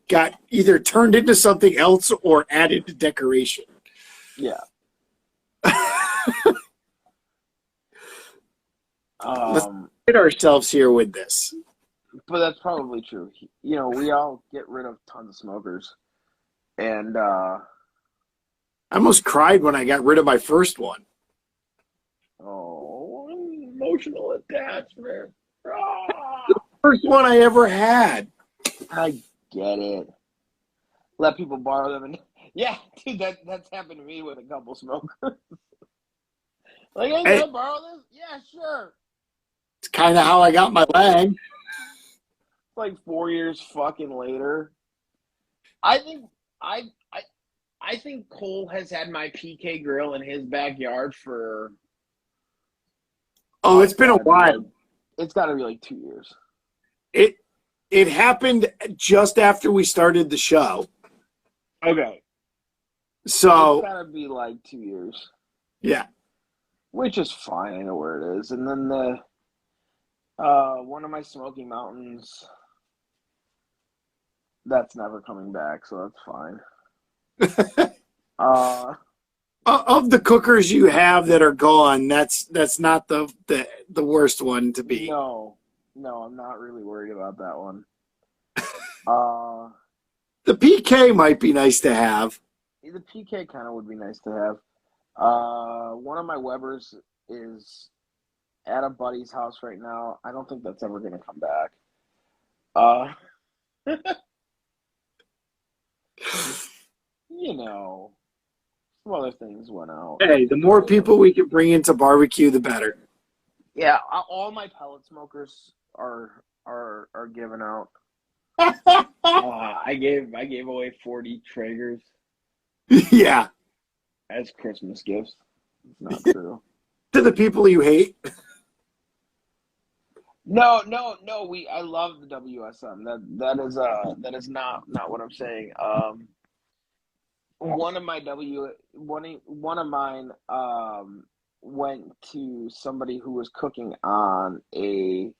got either turned into something else or added to decoration. Yeah. Let's Um, hit ourselves here with this. but that's probably true. You know, we all get rid of tons of smokers, and I almost cried when I got rid of my first one. oh, emotional attachment. Ah, First one I ever had. I get it. Let people borrow them, and yeah, dude, that's happened to me with a couple smokers. Like, hey, can I borrow this? Yeah, sure. It's kind of how I got my leg. Like 4 years fucking later. I think I think Cole has had my PK grill in his backyard for Oh, it's been a while. It's got to be like 2 years. It happened just after we started the show. Okay. So It's got to be like 2 years. Yeah. Which is fine. I know where it is. And then the one of my Smoky Mountains, that's never coming back, so that's fine. Of the cookers you have that are gone, that's not the worst one to be. No, I'm not really worried about that one. The PK might be nice to have. The PK kind of would be nice to have. One of my Webers is at a buddy's house right now. I don't think that's ever going to come back. You know, some other things went out. Hey, the more people we can bring into barbecue, the better. Yeah, all my pellet smokers are given out. I gave away 40 Traegers. Yeah. As Christmas gifts. It's not true. To the people you hate. No. I love the WSM. That is not what I'm saying. One of mine went to somebody who was cooking on a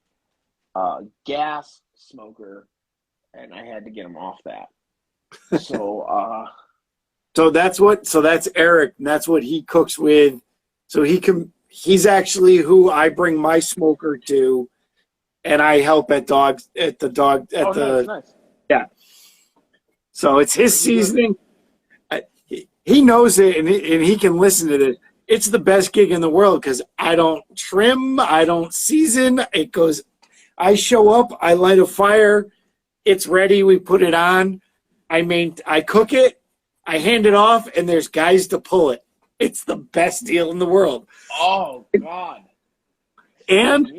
gas smoker, and I had to get him off that. So So that's Eric, and that's what he cooks with. So he's actually who I bring my smoker to, and I help at nice. Yeah. So it's his seasoning. He knows it, and he can listen to this. It's the best gig in the world because I don't trim, I don't season. It goes. I show up, I light a fire, it's ready. We put it on. I cook it, I hand it off, and there's guys to pull it. It's the best deal in the world. Oh God! And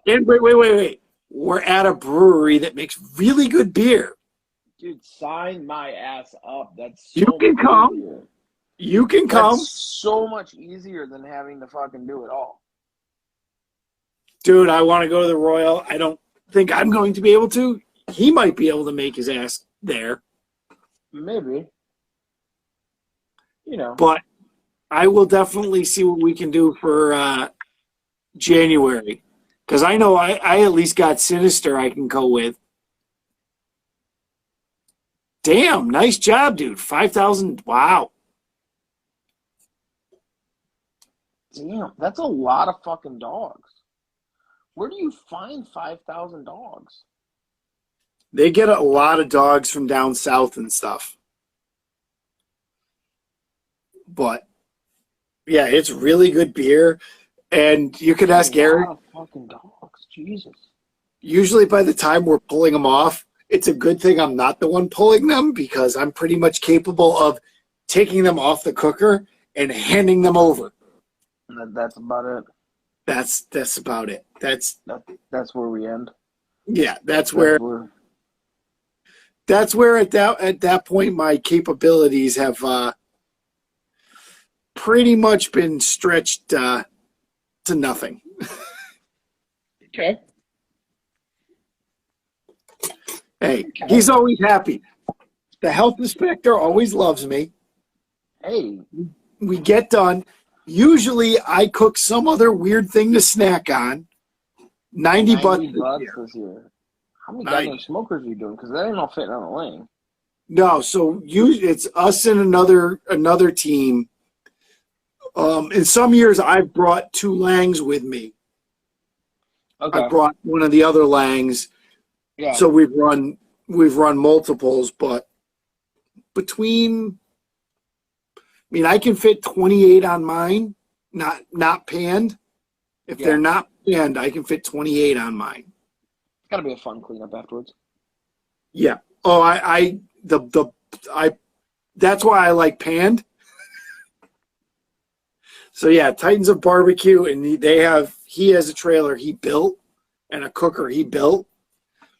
wait. We're at a brewery that makes really good beer. Dude, sign my ass up. That's so you can come. Easier. You can come. That's so much easier than having to fucking do it all. Dude, I want to go to the Royal. I don't think I'm going to be able to. He might be able to make his ass there. Maybe. You know. But I will definitely see what we can do for January. Because I know I at least got Sinister I can go with. Damn, nice job, dude. 5,000. Wow. Damn, that's a lot of fucking dogs. Where do you find 5,000 dogs? They get a lot of dogs from down south and stuff. But, yeah, it's really good beer. And you can ask Eric. A lot of fucking dogs. Jesus. Usually by the time we're pulling them off, it's a good thing I'm not the one pulling them because I'm pretty much capable of taking them off the cooker and handing them over. That's about it. That's about it. That's where we end. Yeah, that's where at that point my capabilities have pretty much been stretched to nothing. Okay. Hey, he's always happy. The health inspector always loves me. Hey. We get done. Usually I cook some other weird thing to snack on. 90 bucks this year. How many goddamn smokers are you doing? Because that ain't all fitting on the lane. No, so it's us and another team. In some years I've brought 2 Langs with me. Okay. I brought one of the other Langs, Yeah. so we've run multiples, but between, I mean, I can fit 28 on mine, not panned. If they're not panned, I can fit 28 on mine. It's gotta be a fun cleanup afterwards. Yeah. Oh, I that's why I like panned. So yeah, Titans of Barbecue, and he has a trailer he built and a cooker he built.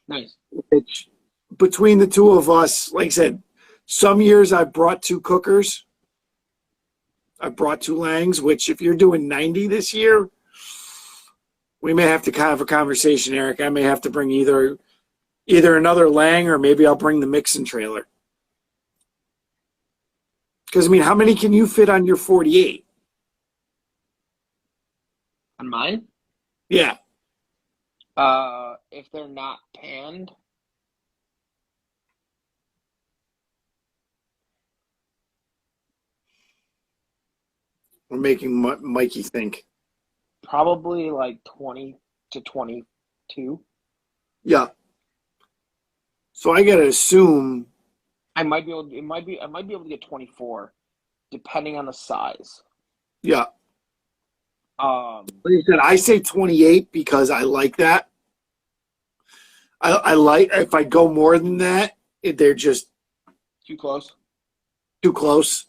Nice. Which between the two of us, like I said, some years I brought 2 cookers. I brought 2 Langs, which if you're doing 90 this year, we may have to have a conversation, Eric. I may have to bring either another Lang or maybe I'll bring the mixing trailer. Because, I mean, how many can you fit on your 48? On mine? Yeah. If they're not panned, We're making Mikey think. probably like 20 to 22. Yeah. So I got to assume. I might be able to get 24, depending on the size. Yeah. Um, Like I said, I say 28 because I like that. I like, if I go more than that, they're just too close. too close.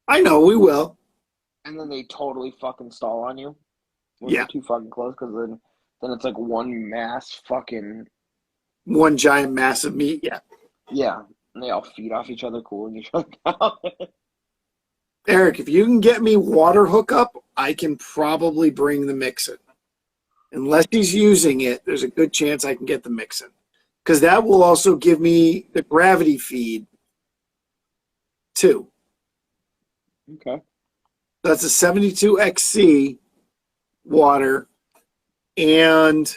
I know we will. And then they totally fucking stall on you. When Yeah. they're too fucking close, because then it's like one mass fucking. One giant mass of meat. Yeah. Yeah. And they all feed off each other, cooling each other down. Eric, if you can get me water hookup, I can probably bring the mixin. Unless he's using it, there's a good chance I can get the mixin. Because that will also give me the gravity feed, too. Okay. That's a 72XC water. And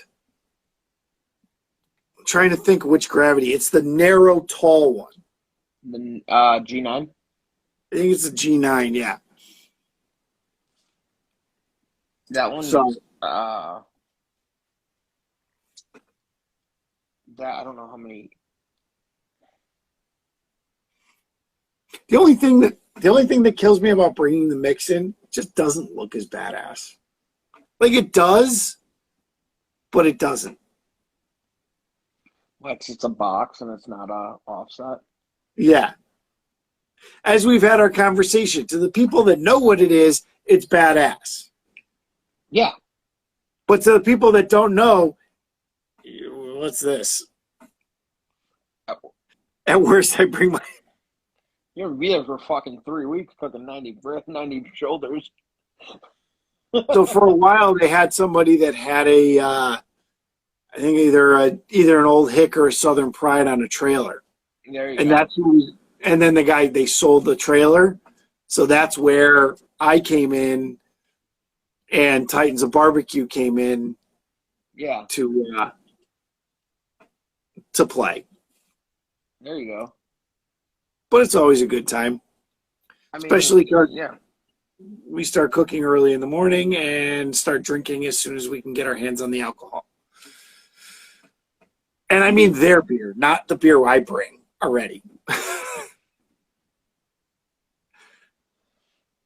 I'm trying to think which gravity. It's the narrow, tall one. The G9? I think it's a G9, yeah. That one So, is, that I don't know how many. the only thing that kills me about bringing the mix in just doesn't look as badass. Like it does, but it doesn't. It's a box and it's not offset. Yeah. As we've had our conversation, to the people that know what it is, it's badass. Yeah. But to the people that don't know, what's this? At worst, I bring my. You're gonna be there for fucking 3 weeks cooking 90 shoulders. So for a while, they had somebody that had a, I think either an old Hick or a Southern Pride on a trailer. There you And go. that's who, and then they sold the trailer. So that's where I came in and Titans of Barbecue came in Yeah. to play. There you go. But it's always a good time. I mean, Especially because yeah. we start cooking early in the morning and start drinking as soon as we can get our hands on the alcohol. And I mean their beer, not the beer I bring already.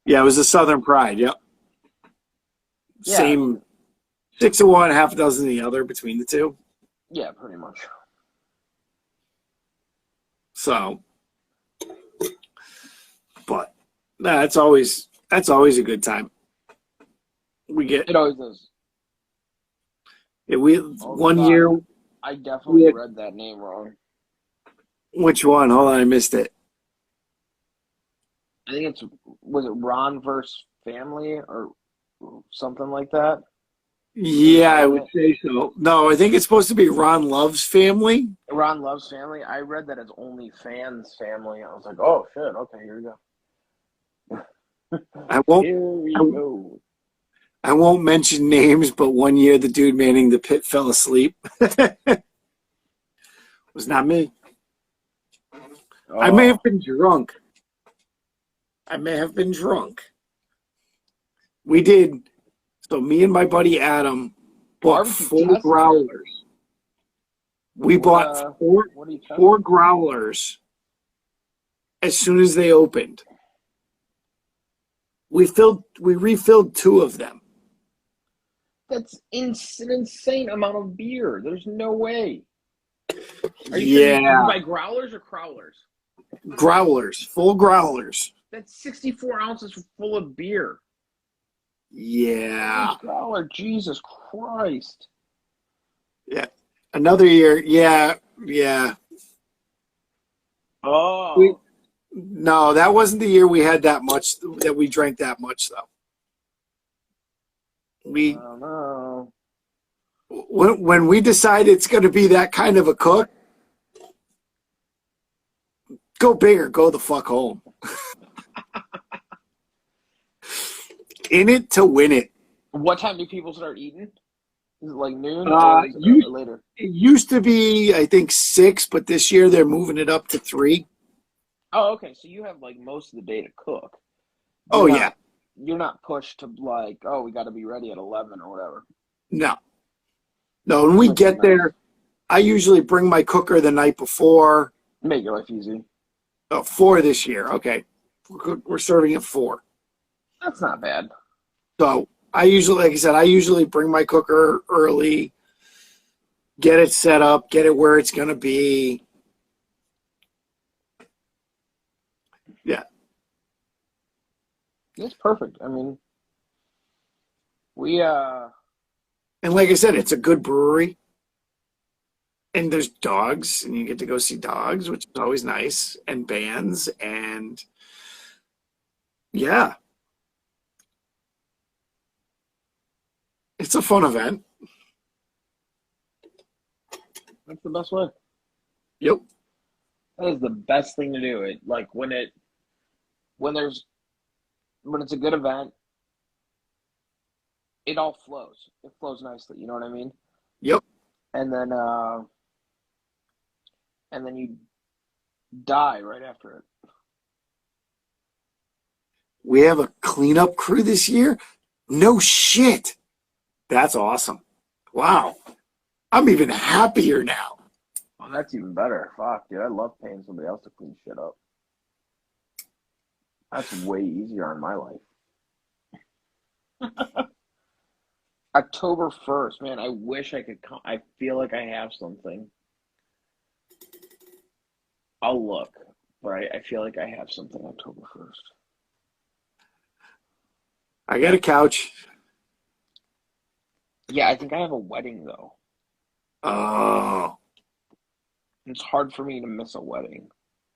Yeah, it was a Southern Pride. Yep. Yeah. Same 6 of one, half a dozen of the other between the two. Yeah, pretty much. So, but that's always a good time. We get It always is. yeah, we Oh, one God. year. I definitely Yeah. read that name wrong. Which one? Hold on, I missed it. I think was it Ron versus Family or something like that? Yeah, I would say so. No, I think it's supposed to be Ron Love's Family. Ron Love's Family. I read that as Only Fans Family. I was like, oh shit, okay, here we go. I won't. Here we go. I won't mention names, but one year the dude manning the pit fell asleep. Was not me. Oh. I may have been drunk. We did. So me and my buddy Adam, bought Barbecue 4 testing it. growlers. We bought What are you testing? 4 growlers as soon as they opened. We refilled 2 of them. That's an insane amount of beer. There's no way. Are you sure you buy growlers or crowlers? Growlers, full growlers. That's 64 ounces full of beer. Yeah. Growler, Jesus Christ. Yeah. Another year. Yeah. Oh. No, that wasn't the year we had that much, that we drank that much, though. I don't know. When we decide it's going to be that kind of a cook, go big or go the fuck home. In it to win it. What time do people start eating? Is it like noon or later? It used to be, I think, 6, but this year they're moving it up to 3. Oh, okay. So you have like most of the day to cook. Yeah. You're not pushed to like, oh, we got to be ready at 11 or whatever. No, when we get there, I usually bring my cooker the night before. Make your life easy. 4 this year. Okay. We're serving at 4. That's not bad. So I usually bring my cooker early, get it set up, get it where it's going to be. Yeah. It's perfect. I mean, and like I said, it's a good brewery. And there's dogs, and you get to go see dogs, which is always nice, and bands, and yeah. It's a fun event. That's the best way. Yep. That is the best thing to do. It like when it's a good event, it all flows. It flows nicely. You know what I mean? Yep. And then you die right after it. We have a cleanup crew this year? No shit. That's awesome. Wow. I'm even happier now. Oh, that's even better. Fuck, dude. I love paying somebody else to clean shit up. That's way easier in my life. October 1st, man. I wish I could come. I feel like I have something. I'll look, but I feel like I have something October 1st. I got a couch. Yeah, I think I have a wedding, though. Oh. It's hard for me to miss a wedding.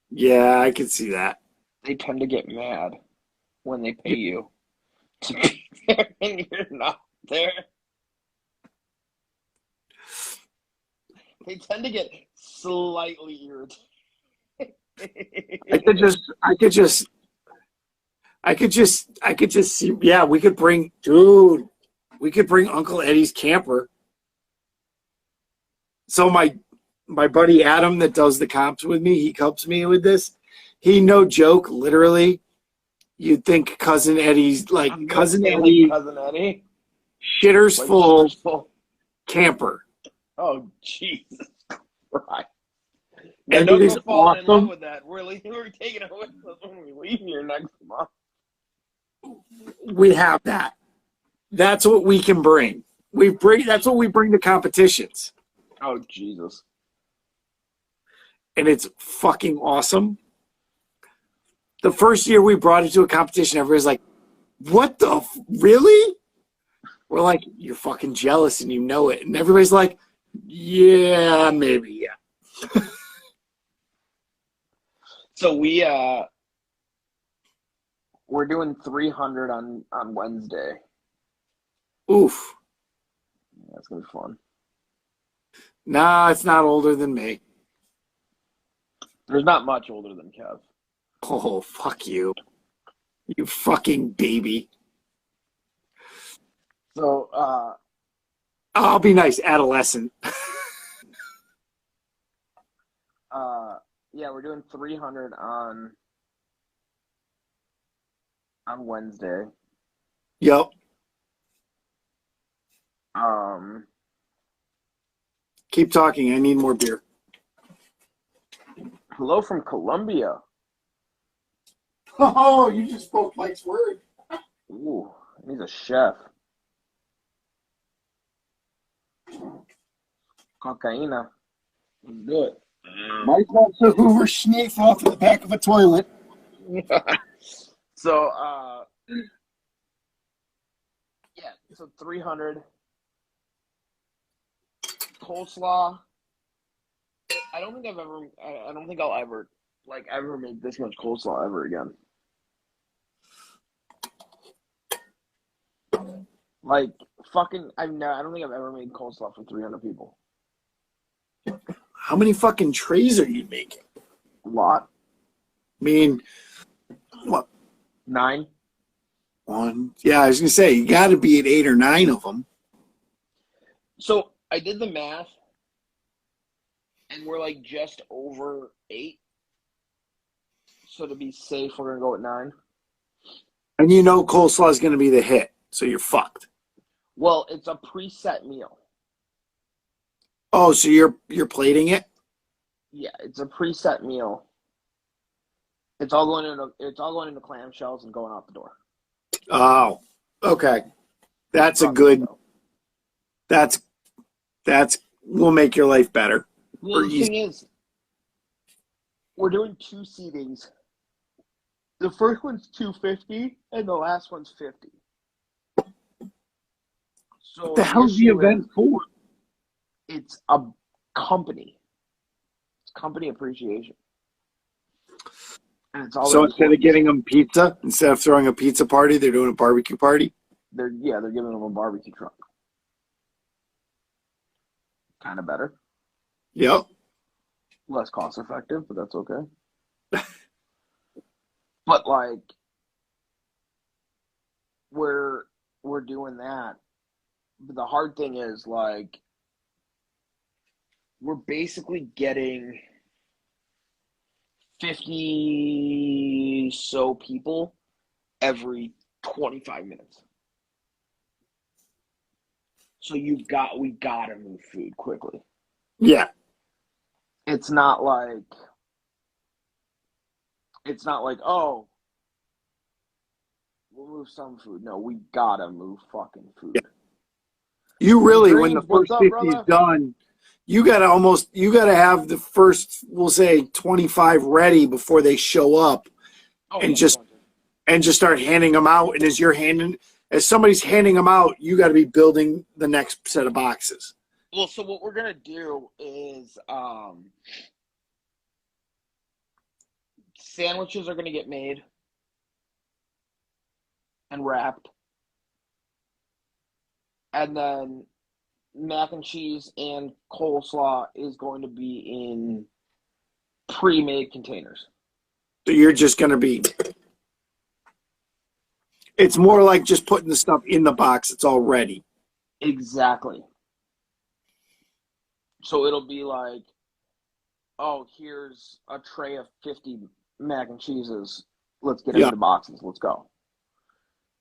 Yeah, I can see that. They tend to get mad when they pay you to be there and you're not there. They tend to get slightly irritated. I could just see. Yeah, we could bring Uncle Eddie's camper. So my buddy Adam that does the comps with me, he helps me with this. He, no joke, literally, you'd think Cousin Eddie's Cousin Eddie, shitters like full camper. Oh, Jesus Christ. Yeah, And don't it is go falling in love awesome. with that. We're taking it with us when we leave here next month. We have that. That's what we can bring. That's what we bring to competitions. Oh, Jesus. And it's fucking awesome. The first year we brought it to a competition, everybody's like, what the really? We're like, you're fucking jealous and you know it. And everybody's like, yeah, maybe, yeah. So we're doing 300 on Wednesday. Oof. That's gonna be fun. Nah, it's not older than me. There's not much older than Kev. Oh, fuck you. You fucking baby. So I'll be nice, adolescent. yeah, we're doing 300 on Wednesday. Yep. Keep talking. I need more beer. Hello from Colombia. Oh, you just spoke Mike's word. Ooh, he's a chef. Cocaina. Let's do it. Mike wants to Hoover sneak off the back of a toilet. So, yeah, so 300. Coleslaw. I don't think I'll ever make this much coleslaw ever again. Like, fucking, I don't think I've ever made coleslaw for 300 people. How many fucking trays are you making? A lot. I mean, what? 9. One. Yeah, I was gonna say you got to be at 8 or 9 of them. So I did the math, and we're like just over 8. So to be safe, we're gonna go at 9. And you know coleslaw is gonna be the hit, so you're fucked. Well, it's a preset meal. Oh, so you're plating it? Yeah, it's a preset meal. It's all going into clamshells and going out the door. Oh, okay. That's a good. That's will make your life better. Well, the thing is, we're doing 2 seatings. The first one's 250, and the last one's 50. So what the hell's the event for? It's a company. It's company appreciation. And it's all so instead of getting them pizza, instead of throwing a pizza party, they're doing a barbecue party? They're giving them a barbecue truck. Kind of better. Yep. Less cost effective, but that's okay. But like we're doing that. But the hard thing is like we're basically getting 50 so people every 25 minutes. So we gotta move food quickly. Yeah. It's not like, oh, we'll move some food. No, we gotta move fucking food. Yeah. You really, when the first 50 is done, you gotta have the first, we'll say 25 ready before they show up, just start handing them out. And as somebody's handing them out, you got to be building the next set of boxes. Well, so what we're gonna do is sandwiches are gonna get made and wrapped, and then mac and cheese and coleslaw is going to be in pre-made containers. So you're just going to be, it's more like just putting the stuff in the box. It's all ready. Exactly. So it'll be like, oh, here's a tray of 50 mac and cheeses. Let's get into boxes. Let's go.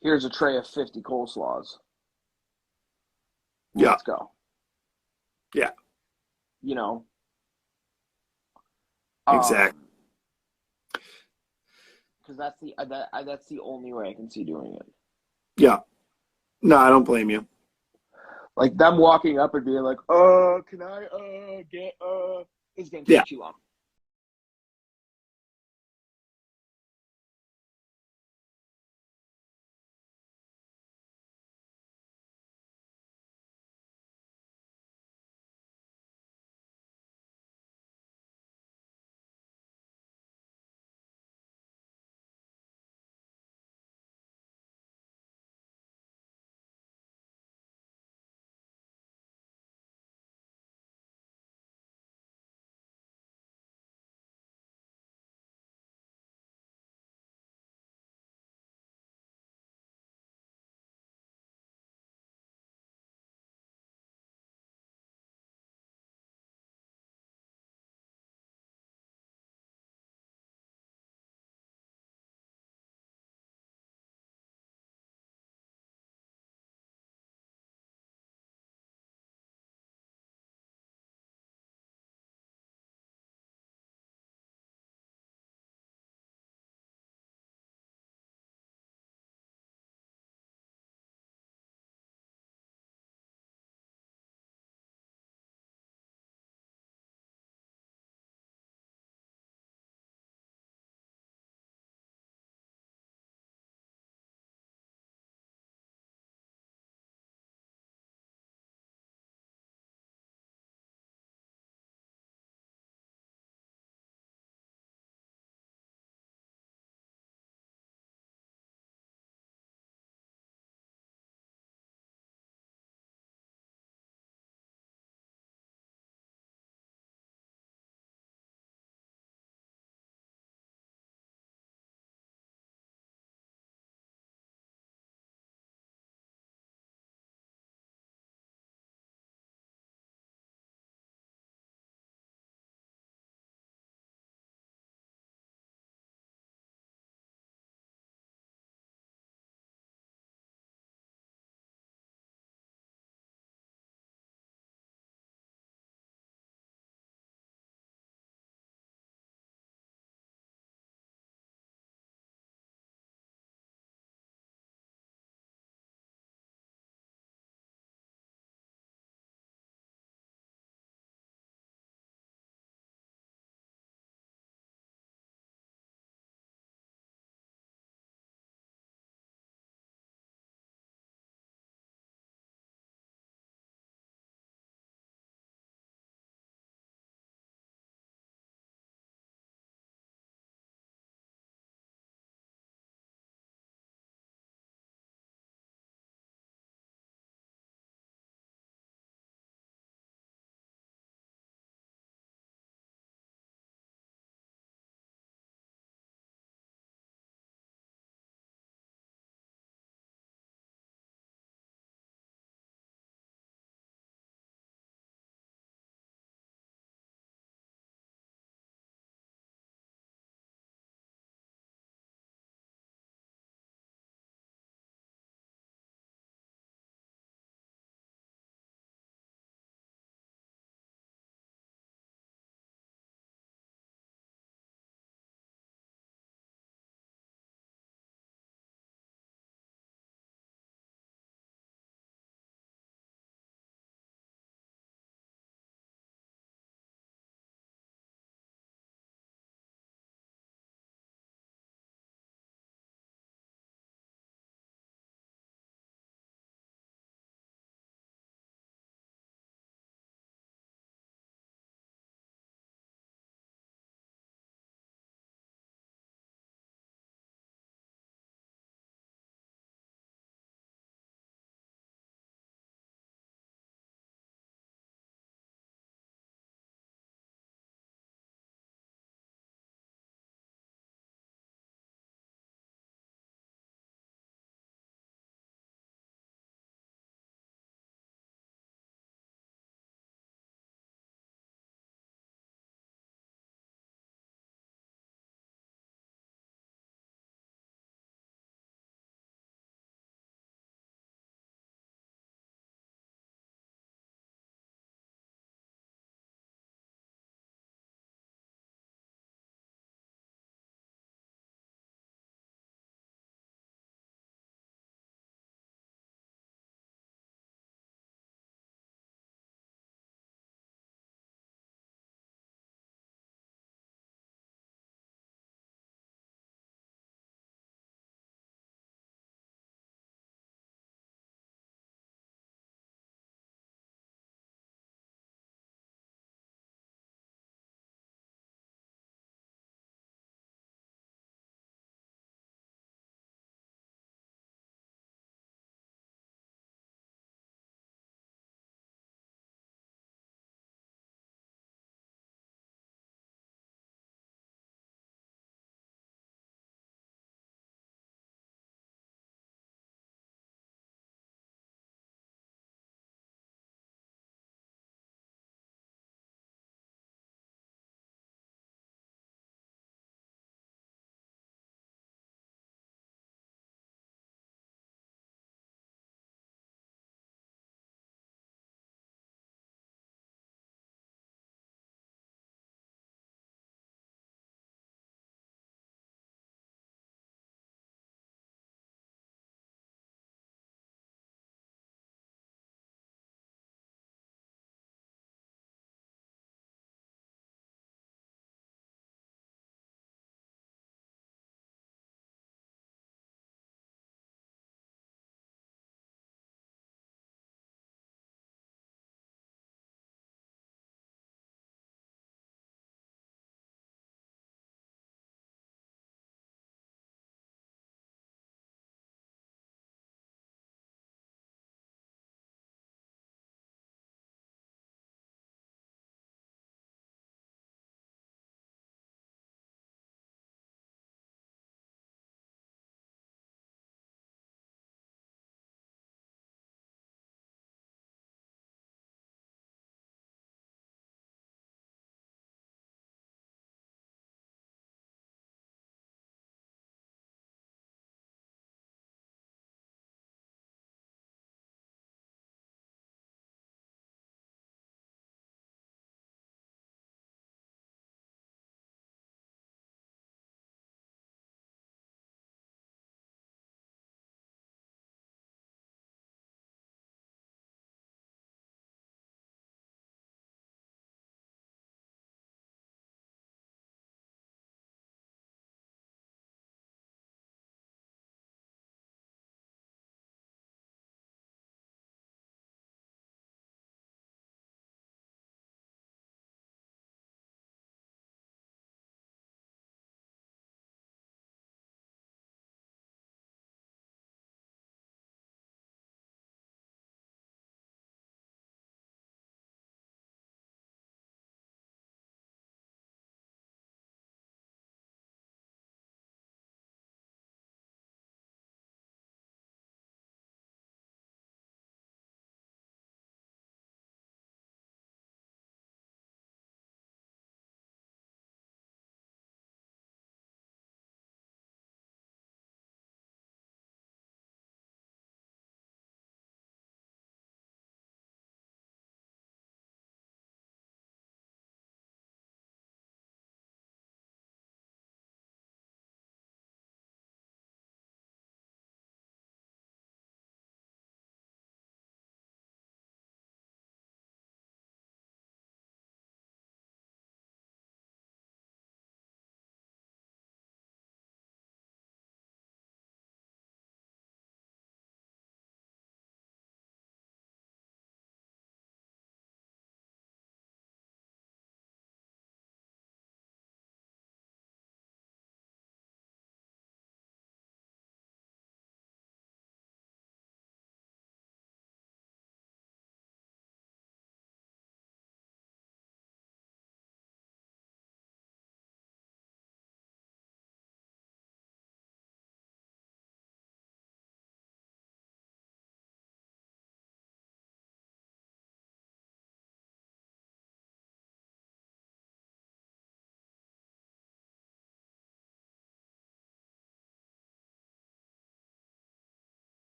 Here's a tray of 50 coleslaws. Let's go. Yeah. You know? Exactly. Because that's the only way I can see doing it. Yeah. No, I don't blame you. Like them walking up and being like, can I get, it's going to take too long.